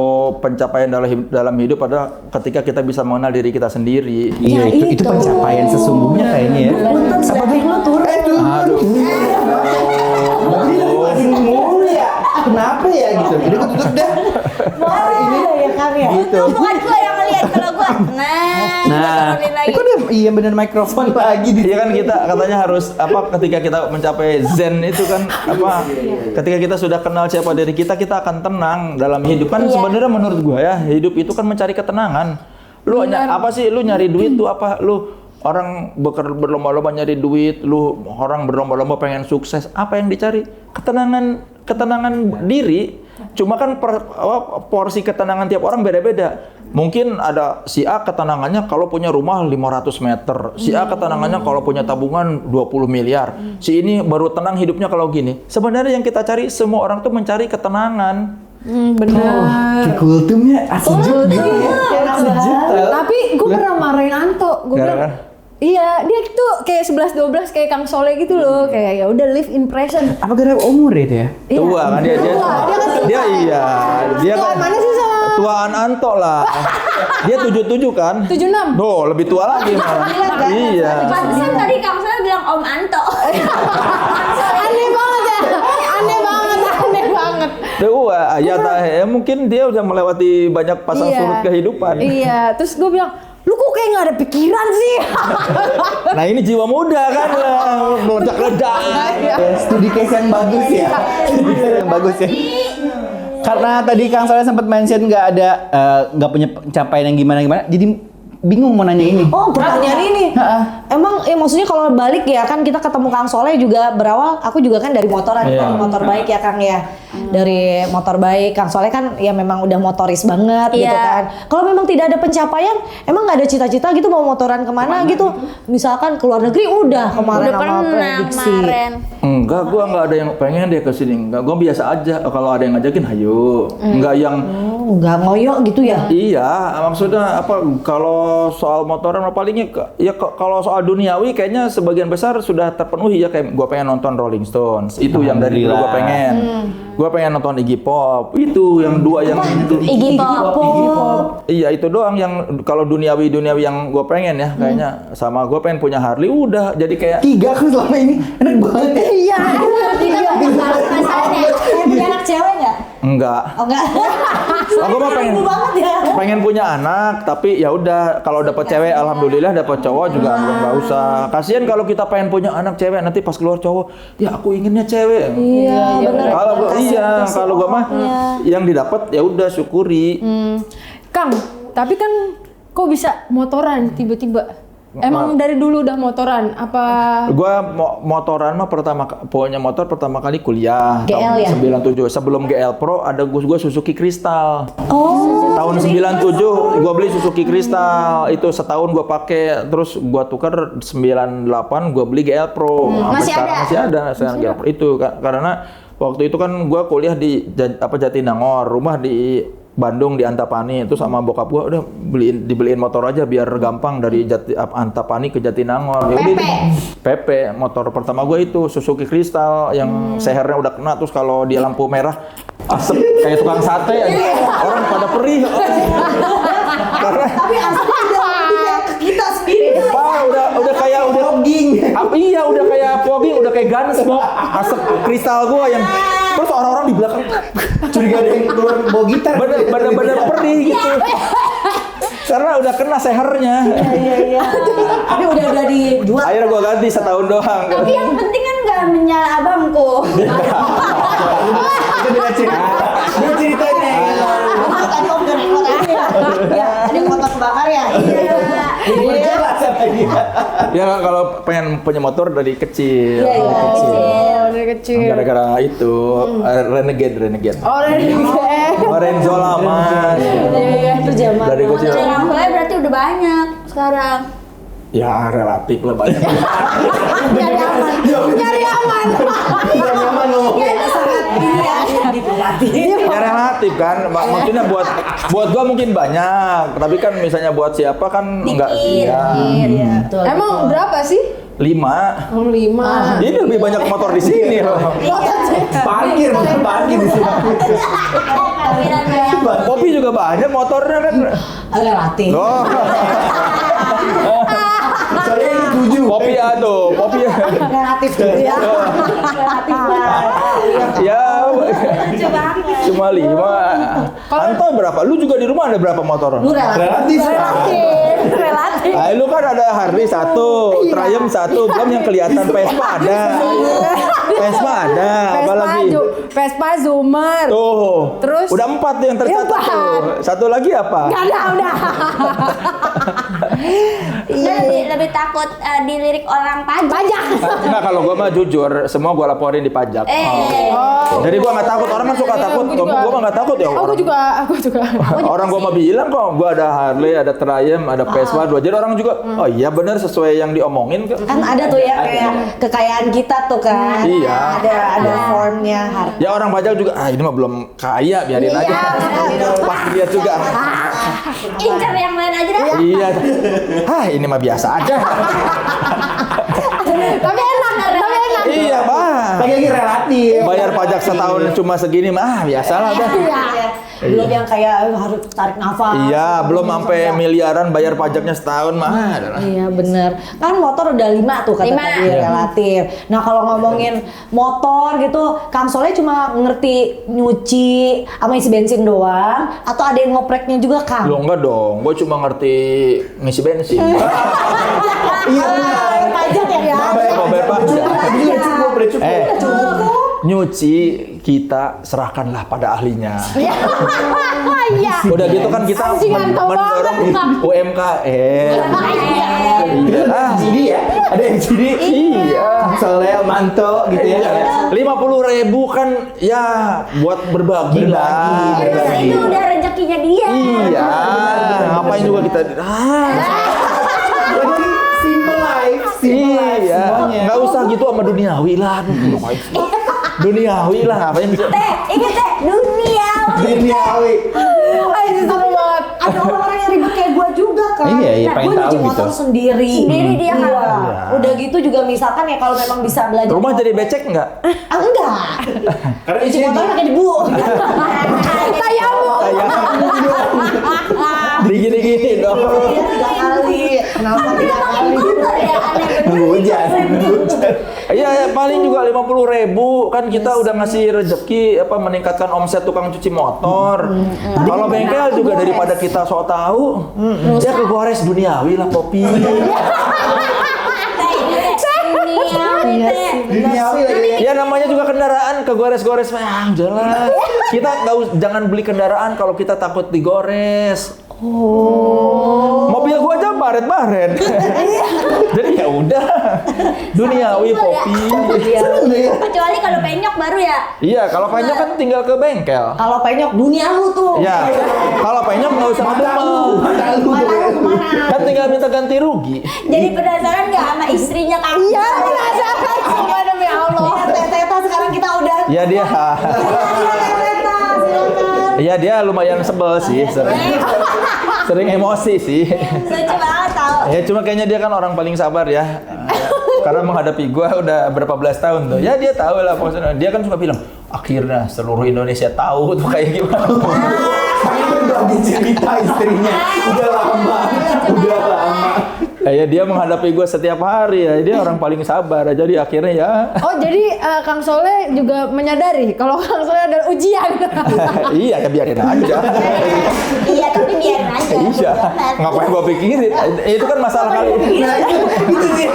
pencapaian dalam hidup adalah ketika kita bisa mengenal diri kita sendiri. Iya, itu pencapaian sesungguhnya kayaknya ya. Punten sedang lo turun. Aduh. Kenapa ya gitu? Jadi aku tutup dah. Ya Kang ya. Gitu. Bukan gue yang ngeliat kalau gue. Nah, lagi. itu udah iya bener mikrofon lagi di. Iya kan kita katanya harus ketika kita mencapai zen itu kan ketika kita sudah kenal siapa diri kita akan tenang dalam hidup kan. Sebenarnya menurut gua ya, hidup itu kan mencari ketenangan. Lu lu nyari duit tuh apa? Lu orang berlomba-lomba nyari duit, lu orang berlomba-lomba pengen sukses, apa yang dicari? Ketenangan diri. Cuma kan porsi ketenangan tiap orang beda-beda. Mungkin ada si A ketenangannya kalau punya rumah 500 meter. Si A ketenangannya kalau punya tabungan 20 miliar. Si ini baru tenang hidupnya kalau gini. Sebenarnya yang kita cari, semua orang tuh mencari ketenangan. Benar. Kultumnya asli juga. Tapi gue pernah marahin Anto. Gue bilang, iya, dia tuh kayak 11-12 kayak Kang Soleh gitu loh. Kayak ya udah live in present. Apa gara umur itu ya? Tua kan dia kan Mana sih sama? tuaan Anto lah. Dia 77 kan? 76. Duh, lebih tua lagi malah. Iya. Pantesan tadi Kang Soleh bilang Om Anto. Aneh banget ya. Aneh banget. Tua, ya mungkin dia udah melewati banyak pasang surut kehidupan. Iya, terus gue bilang, lu kok kayak nggak ada pikiran sih? Nah ini jiwa muda kan, meledak-ledak. Studi case yang bagus ya. Studi case yang bagus ya. Karena tadi Kang Soleh sempat mention nggak punya pencapaian yang gimana, jadi bingung mau nanya ini. Oh, pertanyaan ini. Emang maksudnya kalau balik ya kan kita ketemu Kang Soleh juga berawal, aku juga kan dari motoran, motor baik ya Kang ya. Dari motor baik, Kang Soleh kan ya memang udah motoris banget gitu kan. Kalau memang tidak ada pencapaian, emang nggak ada cita-cita gitu mau motoran kemana gitu? Misalkan ke luar negeri udah kemarin sama prediksi. Enggak, gua nggak ada yang pengen dia kesini. Enggak, gua biasa aja. Kalau ada yang ngajakin, hayo. Enggak yang nggak ngoyok gitu ya? Iya, maksudnya kalau soal motoran palingnya kalau soal duniawi kayaknya sebagian besar sudah terpenuhi ya, kayak gua pengen nonton Rolling Stones. Itu yang dari dulu gua pengen. Gua pengen nonton Iggy Pop. Itu yang dua yang itu. Iggy Pop. Iya, itu doang yang kalau duniawi yang gua pengen ya kayaknya. Sama gua pengen punya Harley, udah jadi kayak 3 kan selama ini enak banget. Iya. Masalahnya. Punya anak cewek nggak? enggak. Oh enggak. Aku mah pengen punya anak, tapi ya udah kalau dapat cewek alhamdulillah, dapat cowok juga nggak usah. Kasihan kalau kita pengen punya anak cewek nanti pas keluar cowok, ya aku inginnya cewek. Iya, benar. Kalau gua mah yang didapat ya udah syukuri. Kang, tapi kan kok bisa motoran tiba-tiba? Emang dari dulu udah motoran? Apa? Gua motoran mah punya motor pertama kali kuliah GL ya? tahun 97. Sebelum GL Pro ada gua Suzuki Crystal. Oh. Tahun 97 gua beli Suzuki Crystal. Itu setahun gua pakai, terus gua tukar 98 gua beli GL Pro. Masih ada sekarang GL Pro. Itu karena waktu itu kan gua kuliah di Jatinangor, rumah di Bandung di Antapani. Itu sama bokap gua udah dibeliin motor aja biar gampang dari Antapani ke Jatinangor. PP motor pertama gua itu Suzuki Crystal yang sehernya udah kena, terus kalau di lampu merah asap kayak tukang sate aja. Orang pada perih. Karena Tapi asapnya udah kayak ke kita sendiri. udah kayak fogging. Iya, udah kayak fogging, udah kayak gunsmoke. Asap kristal gua yang terus orang-orang di belakang Curiga ada yang keluar bawa gitar. bener-bener perih gitu. Karena udah kena sehernya. Iya. Tapi udah dijual. Akhirnya gua ganti setahun doang. Tapi yang penting kan nggak menyala abangku. Itu dia cerita. Dia ceritanya. Tadi om udah nengok aja. Ya, Ya kalau pengen punya motor dari kecil. Iya, iya. Oh, dari kecil. Gara-gara itu renegade. Oh, dari kecil. Lorenzo Lamas. Iya, itu zaman. Dari kecil. Motor orang tua berarti udah banyak sekarang. Ya relatif lah banyak. Nyari aman. Nyari aman. Ya relatif kan, maksudnya buat gua mungkin banyak, tapi kan misalnya buat siapa kan enggak sih ya. Betul. Emang berapa sih? 5. Oh, 5. Ini lebih banyak motor di sini loh. Parkir di sini. Kawiran banyak. Popi juga banyak motornya kan. Relatif. Oh, Soalnya ini 7. Popi tuh, Popi. Relatif gitu ya. Relatif lah. Ya, cuma 5. Anto berapa? Lu juga di rumah ada berapa motor? Lu relatif. Relatif. Ah, lu kan ada Harley 1, Triumph 1, belum yang kelihatan Vespa ada. Vespa ada, apa lagi? Vespa Zoomer. Tuh. Terus? Udah 4 tuh yang tercatat Empat. tuh. Satu lagi apa? Gak ada, udah. Lebih takut dilirik orang pajak. Enggak, kalau gua mah jujur, semua gua laporin di pajak. Jadi gua nggak takut, orang kan suka takut. Aku juga. Gua mah nggak takut ya. Aku orang. juga. Orang gua mah bilang kok, gua ada Harley, ada Triumph, ada Vespa 2. Jadi orang juga, oh iya bener sesuai yang diomongin kok. Kan ada tuh ya kayak kekayaan kita tuh kan. Iya. Ada formnya harta. Ya orang pajak juga, ini mah belum kaya, biarin aja. Pas lihat juga. Incer yang lain aja dah. Iya. Ini mah biasa aja. Tapi enak. Iya, Bang. Lagi relatif. Bayar pajak setahun cuma segini mah biasalah dah. Belum yang kayak harus tarik nafas. Iya, belum sampai miliaran bayar pajaknya setahun mah. Iya bener. Kan motor udah 5 tuh kata 5. tadi relatif. Nah kalau ngomongin motor gitu, Kang Soleh cuma ngerti nyuci sama isi bensin doang, atau ada yang ngopreknya juga Kang? Lo enggak dong, gue cuma ngerti ngisi bensin. Iya. Pajak ya? Mau bayar pajak. Udah cukup. Nyuci kita serahkanlah pada ahlinya. Iya. Udah gitu kan kita Anjing-anto mendorong banget. UMKM. Iya. CD ya? Ada yang CD? Iya. Soleh, Manto gitu ya. 50.000 kan ya buat berbagi lah. Itu udah rezekinya dia. Iya. Ngapain juga kita Jadi simple life iya. semuanya. Nggak usah gitu sama duniawi lah. Duniawi lah ngapain sih? Ingat teh, dunia. Duniawi. Seru banget. Ada orang-orang yang ribet kayak gue juga kan. Iya, pengen Gue nyuci tahu motor gitu. sendiri. Sendiri dia kan. Iya. Udah gitu juga misalkan ya kalau memang bisa belajar. Rumah jadi becek nggak? Enggak. Karena Cuci isinya motor pakai debu. Tayamu. Digini-gini dong. Iya 3 kali. Kenapa 3 kali? Kotor ya, aneh bener. hujan. Iya, paling juga 50.000 kan kita udah ngasih rezeki apa meningkatkan omset tukang cuci motor. Kalau bengkel juga daripada kita sok tahu, ya kegores duniawi lah kopi. Duniawi lagi. Ya namanya juga kendaraan kegores-gores jalan. Kita jangan beli kendaraan kalau kita takut digores. Mobil gua aja baret-baret. Jadi ya udah. Duniawi kopi. Kecuali kalau penyok baru ya. Iya, kalau penyok kan tinggal ke bengkel. Kalau penyok dunia lu tuh. Ya, kalau penyok nggak usah ngedumel. Mata lu kemana? Kan tinggal minta ganti rugi. Jadi penasaran nggak sama istrinya Kang? Iya, penasaran. Sumpah demi Allah. Teta sekarang kita udah. Ya dia. Teta, silakan. Iya dia lumayan sebel sih, sering emosi sih. Lucu banget tau. Ya cuma kayaknya dia kan orang paling sabar ya. Karena menghadapi gua udah berapa belas tahun tuh. Ya dia tahu lah maksudnya. Dia kan suka bilang, akhirnya seluruh Indonesia tahu tuh kayak gimana. Ini berbagi cerita istrinya. Udah lama. Ya dia menghadapi gua setiap hari ya. Dia orang paling sabar. Jadi akhirnya ya. Oh, jadi Kang Soleh juga menyadari kalau Kang Soleh ada ujian. Iya ya biarin aja. Iya, tapi biarin aja. Iya. Ngapain gua pikirin? Itu kan masalah kali ini. Nah itu dia.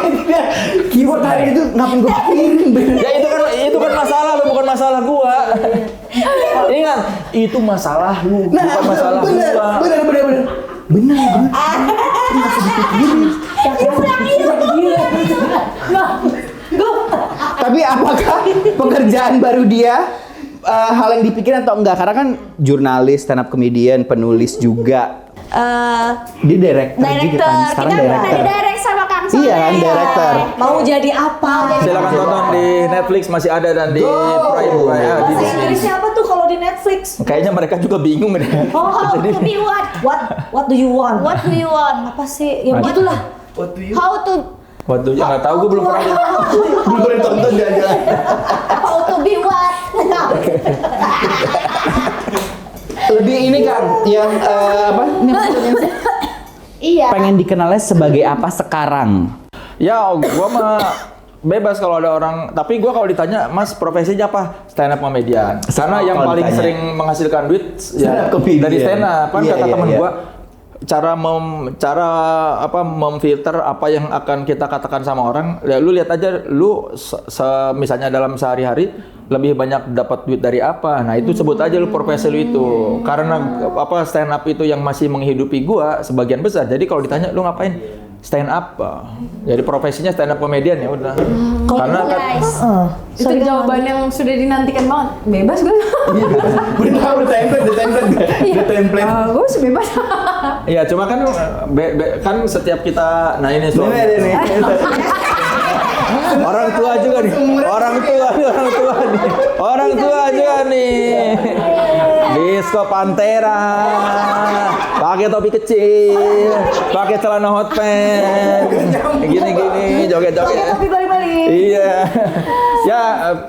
Keyword hari itu ngapain gue pikirin bener. Ya itu kan masalah lu, bukan masalah gua. Ingat, itu masalah lu, bukan masalah gua. Bener. Benar. Tapi apakah pekerjaan baru dia hal yang dipikirin atau enggak? Karena kan jurnalis, stand up comedian, penulis juga. Dia director juga kan. Sekarang kita pernah director. direct sama Kang Soleh. Iya kan, director. Mau jadi apa? Silakan tonton di Netflix masih ada dan di Prime. Di Bahasa Disney. Inggrisnya apa tuh kalau di Netflix? Kayaknya mereka juga bingung deh. How to be what? What do you want? What do you want? Apa sih? Ya begitulah. How to Waduh, ya nggak tahu, gue belum pernah lihat. Belum boleh tonton jalan-jalan. how to be what? Lebih ini kan yang apa? Ini apa pertanyaannya? Iya. Pengen dikenalnya sebagai apa sekarang? Ya, gua mah bebas kalau ada orang. Tapi gua kalau ditanya, Mas profesinya apa? Stand up comedian. Karena yang Kalau paling ditanya. sering menghasilkan duit Stand up comedian. dari stand up. Kan Iya, kata iya, teman iya. gua, cara memfilter apa yang akan kita katakan sama orang. Ya, lu lihat aja, lu misalnya dalam sehari-hari lebih banyak dapat duit dari apa. Nah, itu sebut aja lu profesi lu itu. Karena apa, stand up itu yang masih menghidupi gua sebagian besar. Jadi kalau ditanya lu ngapain? Stand up. Jadi profesinya stand up comedian ya udah. Karena kan Guys. Itu jawaban yang sudah dinantikan banget. Bebas gue. Udah template. Gue sih bebas. iya, cuma kan kan setiap kita ini suami. Orang tua juga nih. Orang tua juga nih. Disco Pantera. Pakai topi kecil, pakai celana hot pants. Gini-gini, joget-joget. Tapi balik-balik. Iya. Ya,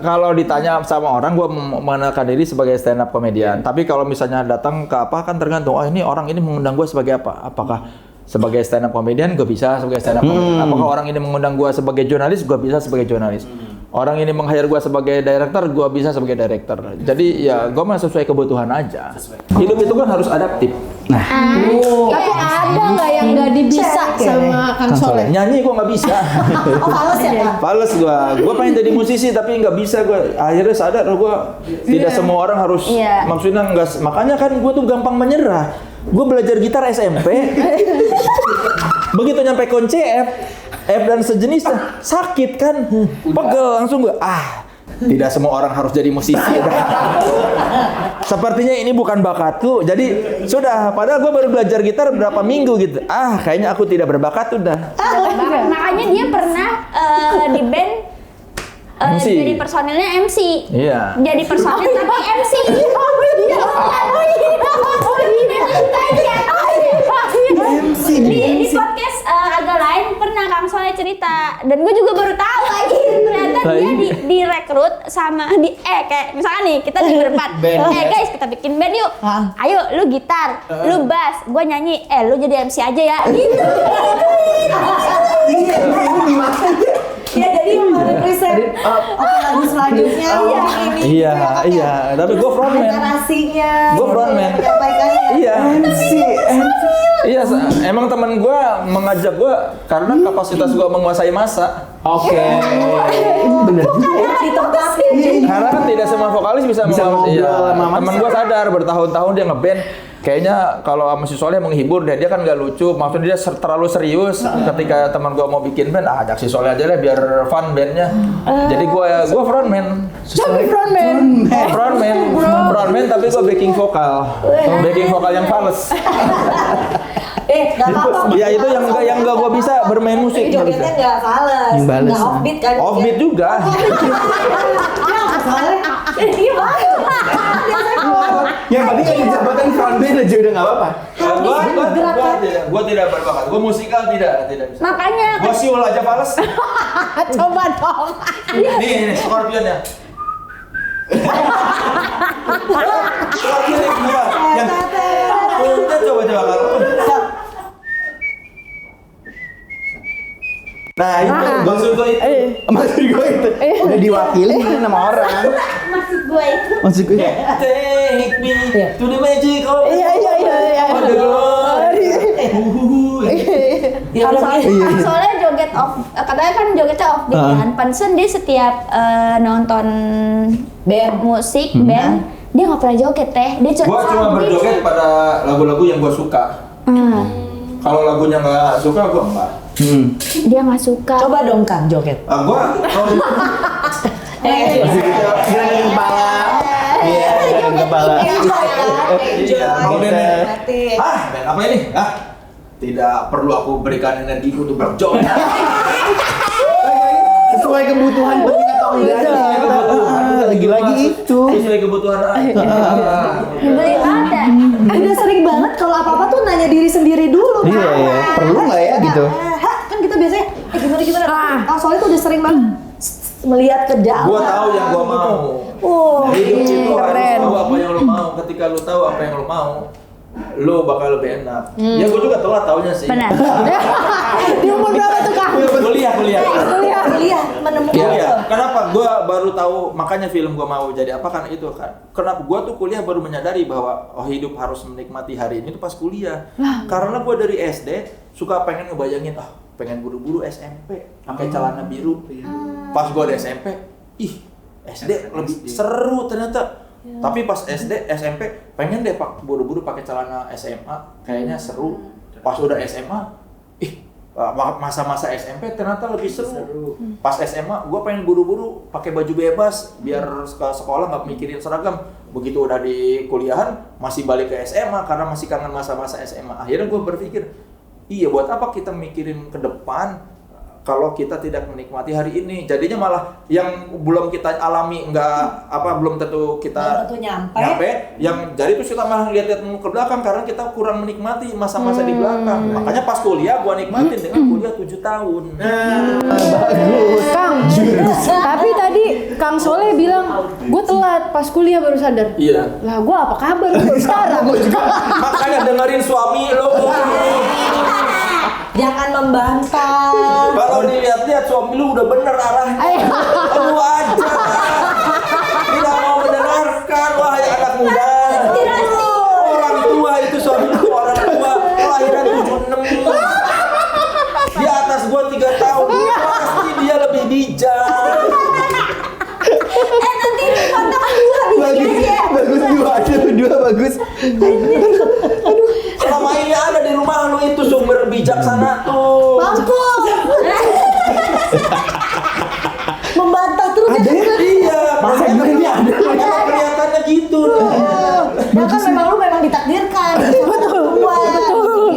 kalau ditanya sama orang, gue mengenalkan diri sebagai stand up comedian. Tapi kalau misalnya datang ke apa, kan tergantung. Oh, ini orang ini mengundang gue sebagai apa? Apakah sebagai stand up comedian, gue bisa sebagai stand up comedian. Apakah orang ini mengundang gue sebagai jurnalis, gue bisa sebagai jurnalis. Orang ini meng-hire gue sebagai director, gue bisa sebagai director. Jadi ya gue mah sesuai kebutuhan aja. Hidup itu kan harus adaptif. Tapi ada nggak yang nggak dibisa sama Kang Soleh? Nyanyi gue nggak bisa. Oh, fals ya, Pak? Fales gue pengen jadi musisi tapi nggak bisa gue. Akhirnya sadar gue tidak semua orang harus. Iya. Maksudnya nggak. Makanya kan gue tuh gampang menyerah. Gue belajar gitar SMP. Begitu nyampe kunci F dan sejenisnya sakit kan, pegel langsung gue. Tidak semua orang harus jadi musisi. Sepertinya ini bukan bakatku. Jadi sudah. Padahal gue baru belajar gitar berapa minggu gitu. Kayaknya aku tidak berbakat udah. Makanya dia pernah di band MC. jadi personilnya MC. Iya. Jadi personil tapi MC. Di podcast agak lain pernah Kang Soleh cerita dan gue juga baru tahu lagi ternyata dia direkrut sama kayak misalkan nih kita di berempat, guys kita bikin band yuk, ayo lu gitar, lu bass, gue nyanyi, lu jadi MC aja ya, gitu. Ya jadi present lagu selanjutnya ini. Iya. Tapi gue frontman. Narasinya. Gue frontman. Menyampaikannya. Iya. Iya, emang teman gue mengajak gue karena kapasitas gue menguasai masa. Oke. Bener juga. Karena kan tidak semua vokalis bisa ngobrol sama masa. Temen gue sadar bertahun-tahun dia ngeband. Kayaknya kalau sama si Soleh menghibur dia kan nggak lucu. Maksudnya dia terlalu serius. Ketika teman gue mau bikin band, ajak si Soleh aja deh biar fun bandnya. Jadi gue frontman. Frontman tapi gue backing vokal. Backing vokal yang fals. Gak apa-apa. Ya itu yang nggak gue bisa bermain musik. nggak bisa. Jogetnya gak fals. Yang bales. Gak offbeat kan. Offbeat juga. Yang penting yang dijabatan frontman aja udah nggak apa-apa. Gua tidak berbakat. Gua musikal tidak bisa. Makanya Gua siul aja fals. Coba dong. Nih, Scorpion ya. Scorpion yang kedua. Yang coba kalau. Nah, itu maksud gue itu. Maksud gue itu udah diwakili sama orang. maksud gue itu Maksud gue Take me to the magic of the glory. Kang Soleh joget off, katanya kan jogetnya off beat kan. Pantesan dia setiap nonton band musik band dia nggak pernah joget teh. Dia Gua cuma berjoget pada lagu-lagu yang gua suka. Kalau lagunya nggak suka, gue enggak. Dia nggak suka. Coba dong Kang joget. Gua Gerakan kepala. Iya, gerakan kepala. Iya, mau nenek. Berarti. Ben apa ini? Tidak perlu aku berikan energiku untuk berjoget. Sesuai kebutuhan penting atau enggak? Lagi-lagi itu. Sesuai kebutuhan aja. Beli ada. Udah sering banget kalau apa-apa tuh nanya diri sendiri dulu. Iya, iya. Perlu nggak ya gitu? Kan kita biasanya gimana. Kang Soleh tuh udah sering banget melihat ke dalam. Gua tahu yang gua mau. Oh, Hidup itu harus keren. tahu apa yang lo mau. Ketika lo tahu apa yang lo mau, lo bakal lebih enak. Ya gua juga taunya sih. Benar. di umur berapa tuh Kang? Kuliah. Kuliah menemukan Kuliah. itu. Kenapa? Gua baru tahu, makanya film gua mau jadi apa kan itu kan. Kenapa gua tuh kuliah baru menyadari bahwa hidup harus menikmati hari ini tuh pas kuliah. Karena gua dari SD suka pengen ngebayangin pengen buru-buru SMP pakai celana biru. Pas gua di SMP, SD lebih seru ternyata. Tapi pas SD, SMP pengen deh buru-buru pakai celana SMA, kayaknya seru. Pas udah SMA, masa-masa SMP ternyata lebih seru. Pas SMA, gue pengen buru-buru pakai baju bebas biar ke sekolah nggak mikirin seragam. Begitu udah di kuliahan, masih balik ke SMA karena masih kangen masa-masa SMA. Akhirnya gue berpikir, iya buat apa kita mikirin ke depan kalau kita tidak menikmati hari ini. Jadinya malah yang belum kita alami belum tentu kita nyampe. Yang jadi terus kita malah lihat-lihat ke belakang karena kita kurang menikmati masa-masa di belakang. Makanya pas kuliah gua nikmatin dengan kuliah 7 tahun. Bagus. Kang, tapi tadi Kang Soleh bilang gue telat pas kuliah baru sadar. Iya. Lah gue apa kabar baru sekarang? Makanya dengerin suami lo. Jangan membantah. Kalau dilihat-lihat suami lu udah bener arahnya. Lu aja tidak mau mendengarkan, wahai anak muda. Orang tua itu suami lu, orang tua kelahiran 76. Di atas gua 3 tahun, pasti dia lebih bijak. Nanti kontak dua Bagus dua bagus. Selama ini ada di rumah lu itu sumber bijaksana tuh. Mampus. Membantah terus Ada ya? Iya, Masa kelihatannya ada? kelihatannya gitu. Ya kan memang lu ditakdirkan.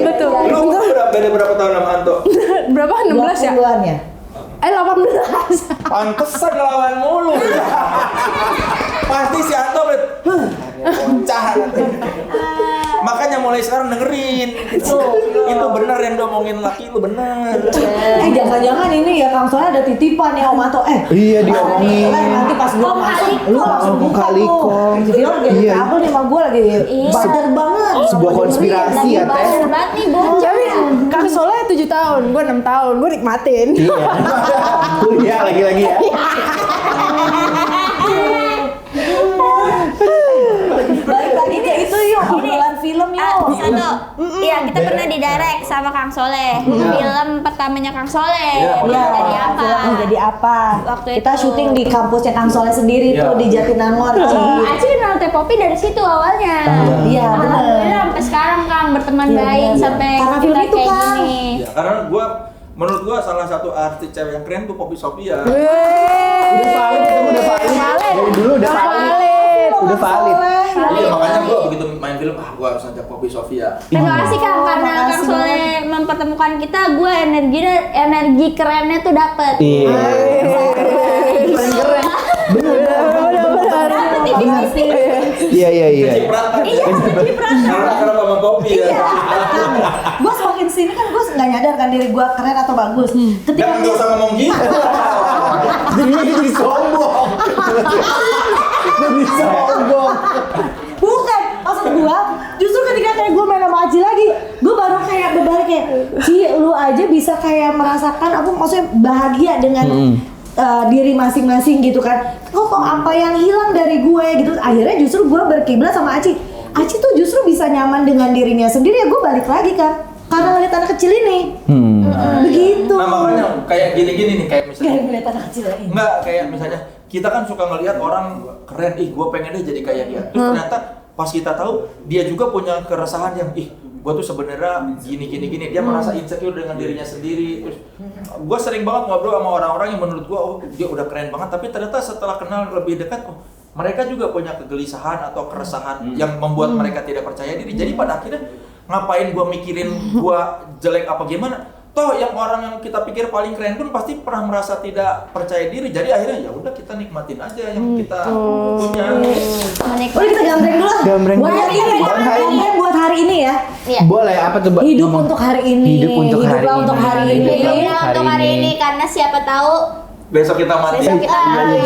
Betul. Lu beda berapa tahun sama Anto? Berapa? 16 ya? 20-an ya? 18. Pantesan ngelawan mulu. Pasti si Anto bocah. Makanya mulai sekarang dengerin. Itu bener yang diomongin laki lu bener. Jangan-jangan ini ya Kang Soleh ada titipan ya Om Anto. Iya diomongin. Nanti pas gua masuk lu langsung Om buka Kali tuh. Kong. Jadi orang jadi Iya. kabel nih sama gua lagi badar banget. Sebuah konspirasi ya Teh. Bener banget nih bocah. Tapi Kang Soleh 7 tahun, gue 6 tahun, gue nikmatin. Iya. Kuliah lagi-lagi ya. Balik lagi ke itu yuk, obrolan film yuk. Satu, iya kita pernah di direct sama Kang Soleh. Film pertamanya Kang Soleh. Iya, Dia jadi apa? Jadi apa? Waktu Kita itu. syuting di kampusnya Kang Soleh sendiri Iya. tuh di Jatinangor. Aci kenal Teh Popi dari situ awalnya. Iya, bener. Alhamdulillah sampai sekarang Kang berteman Iya, baik bener. sampai Karena kita film itu, kayak Kang. gini. Ya, karena menurut gua salah satu artis cewek yang keren tuh Poppy Sofia. Udah valid itu udah valid. Dari dulu udah valid. Udah valid. Iya, makanya gua begitu main film, gua harus ajak Poppy Sofia. Terima kasih Kang karena Makasih Kang Soleh mempertemukan kita, gue energi kerennya tuh dapet. Iya. Keren. Iya. Cipratan. Karena sama Poppy ya. Gue semakin sini kan gue nggak nyadar kan diri gue keren atau bagus. Ketika Dan nggak usah ngomong gitu. Jadi sombong. Jadi sombong. bukan maksud gue, justru ketika kayak gue main sama Aji lagi, gue baru kayak berbalik kayak, Ci, lu aja bisa kayak merasakan apa maksudnya bahagia dengan diri masing-masing gitu kan. Kok apa yang hilang dari gue gitu. Akhirnya justru gue berkiblat sama Aci. Aci tuh justru bisa nyaman dengan dirinya sendiri, ya gue balik lagi kan. Karena ngeliat anak kecil ini. Begitu. Nah makanya kayak gini-gini nih, kayak misalnya Kayak ngeliat anak kecil ini. enggak, kayak misalnya kita kan suka ngelihat orang keren, gue pengen deh jadi kayak dia. Terus ternyata pas kita tahu dia juga punya keresahan yang gue tuh sebenarnya gini. Dia merasa insecure dengan dirinya sendiri. Terus gue sering banget ngobrol sama orang-orang yang menurut gue, oh dia udah keren banget. Tapi ternyata setelah kenal lebih dekat, oh mereka juga punya kegelisahan atau keresahan yang membuat mereka tidak percaya diri. Jadi pada akhirnya ngapain gue mikirin gue jelek apa gimana? Toh yang orang yang kita pikir paling keren pun pasti pernah merasa tidak percaya diri. Jadi akhirnya ya udah kita nikmatin aja yang kita punya. Udah kita gambreng dulu lah. Gambreng buat dulu. hari ini, gambreng buat hari ini ya. Iya. Boleh apa tuh? Mbak? Hidup Ngomong. untuk hari ini. Hidup untuk hari Hiduplah ini. untuk hari ini. Hiduplah Hiduplah untuk hari ini karena siapa tahu Besok kita mati. besok kita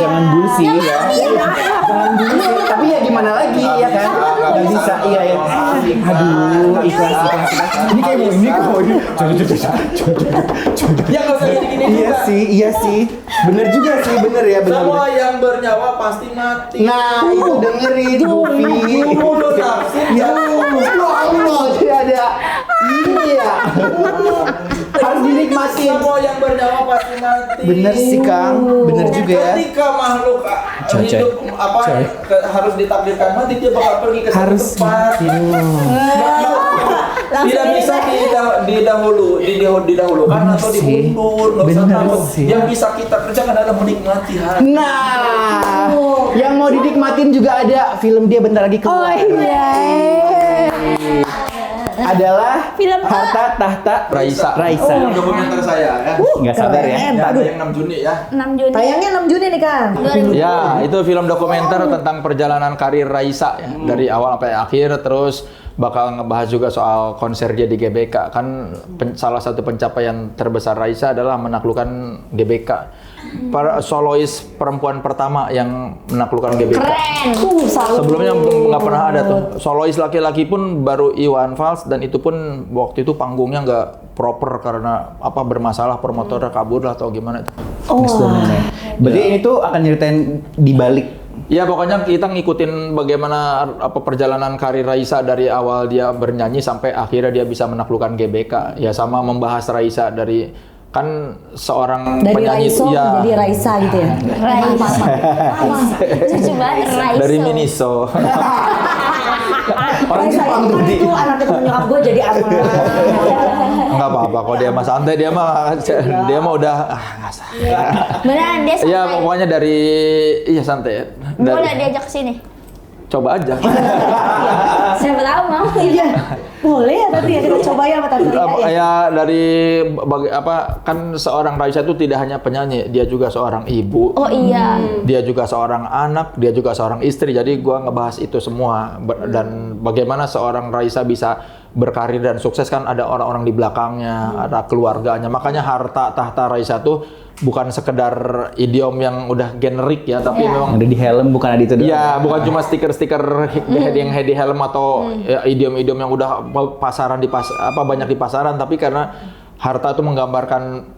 Jangan dulu sih ya. Jangan dulu sih. Tapi ya gimana lagi ya kan? Gak bisa iya ya. Aduh, ikhlas. Ini kayak ini kok. Ya nggak usah gini-gini juga. Iya sih. Bener juga sih, bener ya, bener. Semua yang bernyawa pasti mati. Nah, itu dengerin Goofy. Mulut tafsir. Ya Allah, tidak ada. Iya. Harus dinikmatin. Semua yang bernyawa pasti mati. Bener sih, Kang. Bener juga ya. Ketika makhluk hidup harus ditakdirkan mati, dia bakal pergi ke satu Harus tempat. Tidak bisa didahulukan atau sih. diundur, nggak usah Bener takut. sih. Yang bisa kita kerjakan adalah menikmati hari. Nah, yang mau dinikmatin juga ada film dia bentar lagi keluar. Adalah Film apa? Harta Tahta Raisa. Dokumenter saya ya. Nggak sabar ya. Ya, ada yang 6 Juni ya. 6 Juni. Tayangnya 6 Juni nih Kang. Ya, itu film dokumenter tentang perjalanan karir Raisa ya, dari awal sampai akhir, terus bakal ngebahas juga soal konser dia di GBK. Kan salah satu pencapaian terbesar Raisa adalah menaklukkan GBK. Para solois perempuan pertama yang menaklukkan GBK. Keren. Sebelumnya nggak pernah ada tuh. Solois laki-laki pun baru Iwan Fals, dan itu pun waktu itu panggungnya nggak proper karena apa bermasalah, promotornya kabur lah atau gimana itu. Berarti ini tuh akan nyeritain di balik. Ya pokoknya kita ngikutin bagaimana apa perjalanan karir Raisa dari awal dia bernyanyi sampai akhirnya dia bisa menaklukkan GBK. Ya sama membahas Raisa dari kan seorang Dari penyanyi Raiso jadi Raisa gitu ya. Raisa. Lucu banget Raisa. dari Miniso. Orang Raisa Jepang tuh itu anak ketemu nyokap gue jadi anak. Enggak apa-apa kok, dia mah santai, dia mah udah nggak sah. Beneran dia sampai. Iya pokoknya dari santai ya. Boleh diajak ke sini. Coba aja. Siapa tahu mau. Iya. Boleh ya tadi ya kita coba ya sama Tante Ria ya. Ya dari kan seorang Raisa itu tidak hanya penyanyi, dia juga seorang ibu. Oh iya. Dia juga seorang anak, dia juga seorang istri. Jadi gua ngebahas itu semua dan bagaimana seorang Raisa bisa berkarir dan sukses. Kan ada orang-orang di belakangnya, ada keluarganya. Makanya harta tahta Raisa tuh bukan sekedar idiom yang udah generik ya, tapi memang Ada di helm bukan ada itu doang. ya bukan cuma stiker-stiker yang di helm atau ya, idiom-idiom yang udah pasaran banyak di pasaran, tapi karena harta itu menggambarkan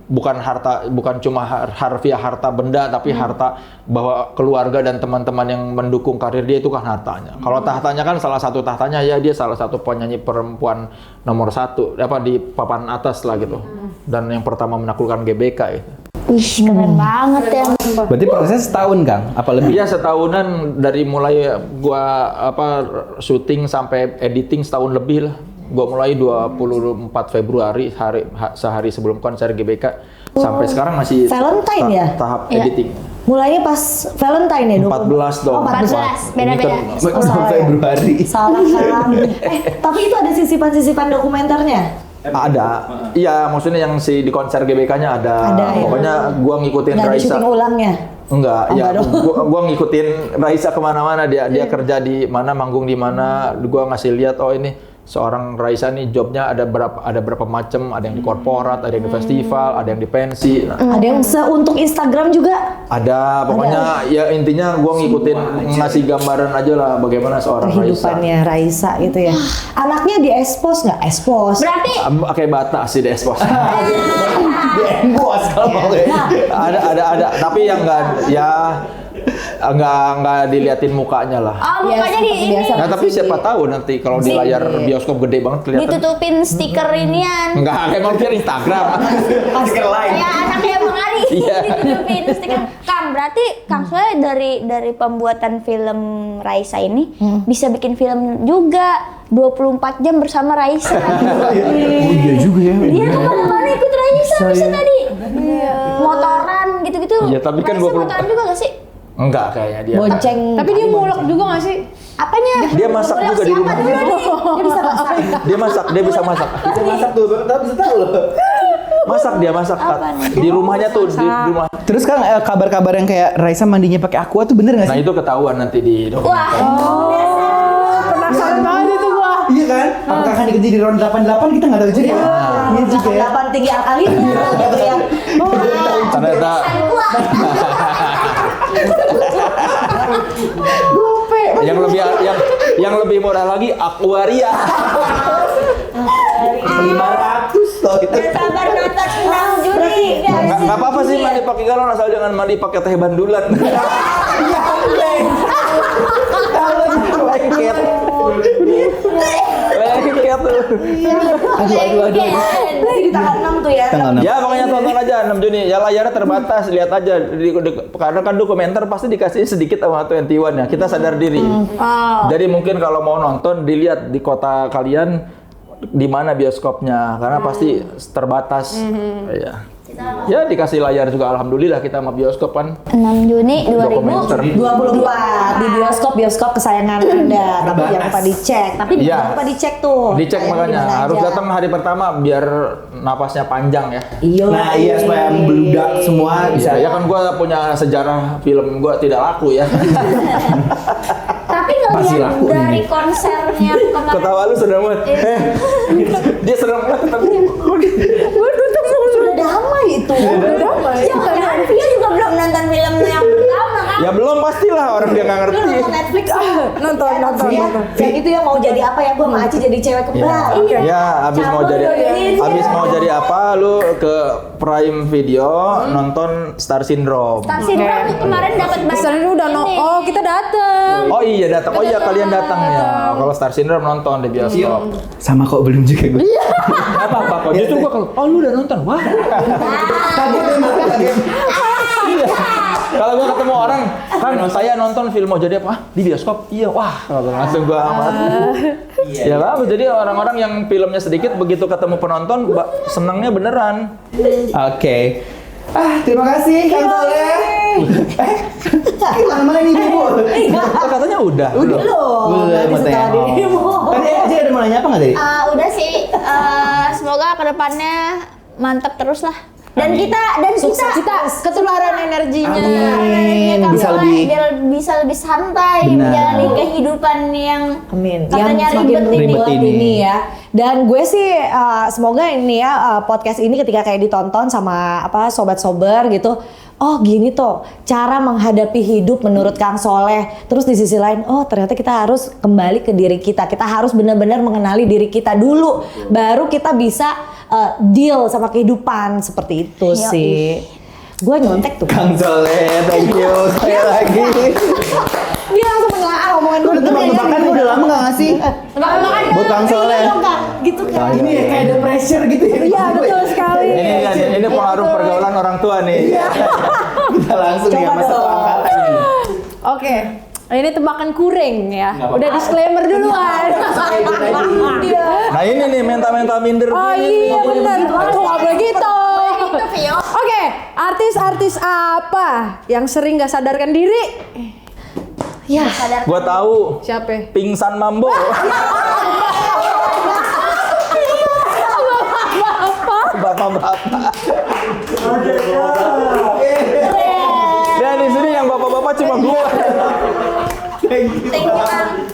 bukan cuma harfiah harta benda, tapi harta bahwa keluarga dan teman-teman yang mendukung karir dia itu kan hartanya. Kalau tahtanya kan salah satu tahtanya ya dia salah satu penyanyi perempuan nomor 1 di papan atas lah gitu. Dan yang pertama menaklukkan GBK itu. Ih, keren banget ya. Berarti prosesnya setahun, Kang? Apa lebih? Iya setahunan, dari mulai gua syuting sampai editing setahun lebih lah. Gua mulai 24 Februari sehari sebelum konser GBK sampai sekarang masih Valentine ya? tahap Iya. editing. Mulainya pas Valentine ya 14 dong. 14, beda-beda. Oh, salah ya? Februari. Salah kan. Tapi itu ada sisipan-sisipan dokumenternya. Ada. Iya, maksudnya yang di konser GBK-nya ada. Ada, ya. Pokoknya gua ngikutin Nggak ada Raisa. syuting ulangnya. Enggak, Oh, ya enggak dong. gua ngikutin Raisa kemana-mana, dia kerja di mana, manggung di mana, gua ngasih lihat oh ini seorang Raisa nih jobnya ada berapa macam, ada yang di korporat, ada yang di festival, ada yang di pensi. Nah, Ada yang untuk Instagram juga. ada pokoknya ya intinya gua ngikutin ngasih gambaran aja lah bagaimana seorang Raisa. Kehidupannya Raisa gitu ya. Anaknya di expose nggak? Expose. Berarti Kayak bata sih di expose. Bos kalau mau ya. ada tapi yang enggak ya Nggak diliatin mukanya lah. Oh, mukanya di ini. biasa. Nah, tapi siapa tahu nanti kalau di layar bioskop gede banget kelihatan. Ditutupin stiker inian. Enggak, kayak mau Instagram. Stiker lain. Kayak anaknya Bang Ari. Iya. Ditutupin stiker. Kang, berarti Kang Soleh dari pembuatan film Raisa ini bisa bikin film juga 24 jam bersama Raisa. Oh iya juga ya. Dia kemana-mana ikut Raisa bisa tadi. Motoran gitu-gitu. Iya, tapi kan Raisa 24 motoran juga gak sih? Enggak kayaknya dia. Bonceng. Tapi dia mulek juga gak sih? Apanya? Dia masak juga di rumah. Dia bisa masak. Dia bisa masak. Masak tuh, tapi bisa tahu loh. Dia masak. Di rumahnya tuh di rumah. Terus kan kabar-kabar yang kayak Raisa mandinya pakai aqua tuh bener nggak Nah, sih? itu ketahuan nanti di dokumenter. Wah. Penasaran banget itu gua. Iya kan? Apakah akan dikerja di round 88 kita nggak tahu juga. Iya juga ya. 8 tinggi alkalinnya gitu ya. Ternyata yang lebih murah lagi Aquaria. 500 loh itu. Sabar nonton 6 Juni. Nggak apa-apa sih mandi pakai galon asal jangan mandi pakai teh bandulan. Lengket. Lengket tuh. Aduh. Di tanggal 6 tuh ya. Tanggal 6. Ya makanya tonton aja 6 Juni. Ya layarnya terbatas, lihat aja. Karena kan dokumenter pasti dikasih sedikit sama 21 ya. Kita sadar diri. Jadi mungkin kalau mau nonton dilihat di kota kalian di mana bioskopnya karena pasti terbatas. Iya. Ya dikasih layar juga alhamdulillah kita sama bioskop kan. 6 Juni Dokumenter. 24 di bioskop kesayangan Anda. Tapi jangan lupa dicek. Tapi Iya. jangan lupa dicek tuh. Dicek Tayang makanya dimana harus aja. datang hari pertama biar napasnya panjang ya. Iya. Nah iya supaya membludak semua bisa. Ya kan gua punya sejarah film gua tidak laku ya. Tapi Pasti ngeliat laku dari ini. konsernya kemarin. Ketawa lu seneng banget. Dia seneng banget tapi Sudah damai itu. Jangan-jangan Vio juga belum nonton film yang pertama kan? ya belum pastilah orang dia nggak Lu ngerti. nonton Netflix Nonton. yang itu yang mau jadi apa ya? Gua sama Aci jadi cewek kembar. Ya, abis mau jadi apa lu ke Prime Video nonton Star Syndrome. Star Syndrome tuh kemarin dapat Misalnya ini udah oh kita dateng. Oh iya datang. Oh iya kalian datang ya. Kalau Star Syndrome nonton di bioskop. Sama kok belum juga gue. Apa kok? Justru gua kalau lu udah nonton. Wah. Kaget emang kaget. Iya. Kalau gua ketemu orang, kan saya nonton film mau jadi apa? Ah, di bioskop. Iya, wah. Langsung gua amat. Ya bagus. Jadi orang-orang yang filmnya sedikit begitu ketemu penonton senangnya beneran. Oke. Terima kasih Kang Soleh. Mana nih Ibu? Katanya udah. Belum. Nanti setelah katanya. dirimu. Tadi aja ada mau nanya apa nggak tadi? Udah sih, semoga kedepannya mantap terus lah. Dan kita Ketularan energinya. Amin. Kang Bisa Soleh lebih. biar bisa lebih santai Benar. menjalani kehidupan yang Amin. katanya Yang ribet semakin ini. ribet ini ya. Dan gue sih semoga ini ya podcast ini ketika kayak ditonton sama apa sobat-sober gitu. Oh gini tuh cara menghadapi hidup menurut Kang Soleh. Terus di sisi lain, oh ternyata kita harus kembali ke diri kita. Kita harus benar-benar mengenali diri kita dulu. Baru kita bisa deal sama kehidupan seperti itu Yoi. sih. Gue nyontek tuh. Kang Soleh, thank you sekali lagi. Dia langsung menelaah omongan gue. Gue tebak-tebakan gue udah lama nggak ngasih. Tebak-tebakan Buat Kang Soleh. Gitu kan. Ini ya kayak ada pressure gitu ya. Iya betul sekali. Ini pengaruh pergaulan orang tua nih. Kita langsung ya Coba masa dong. angkatan ini. Oke. Ini tebakan kuring ya. Udah disclaimer duluan. Nah ini nih mental minder. Oh gini iya nih. benar. Kok nggak boleh gitu? Itu Vio. Oke, artis-artis apa yang sering nggak sadarkan diri? Ya. Gua tahu. Siapa? Pingsan Mambo. Bapak-bapak. Dan di sini yang bapak-bapak cuma gua. Thank you, Kang.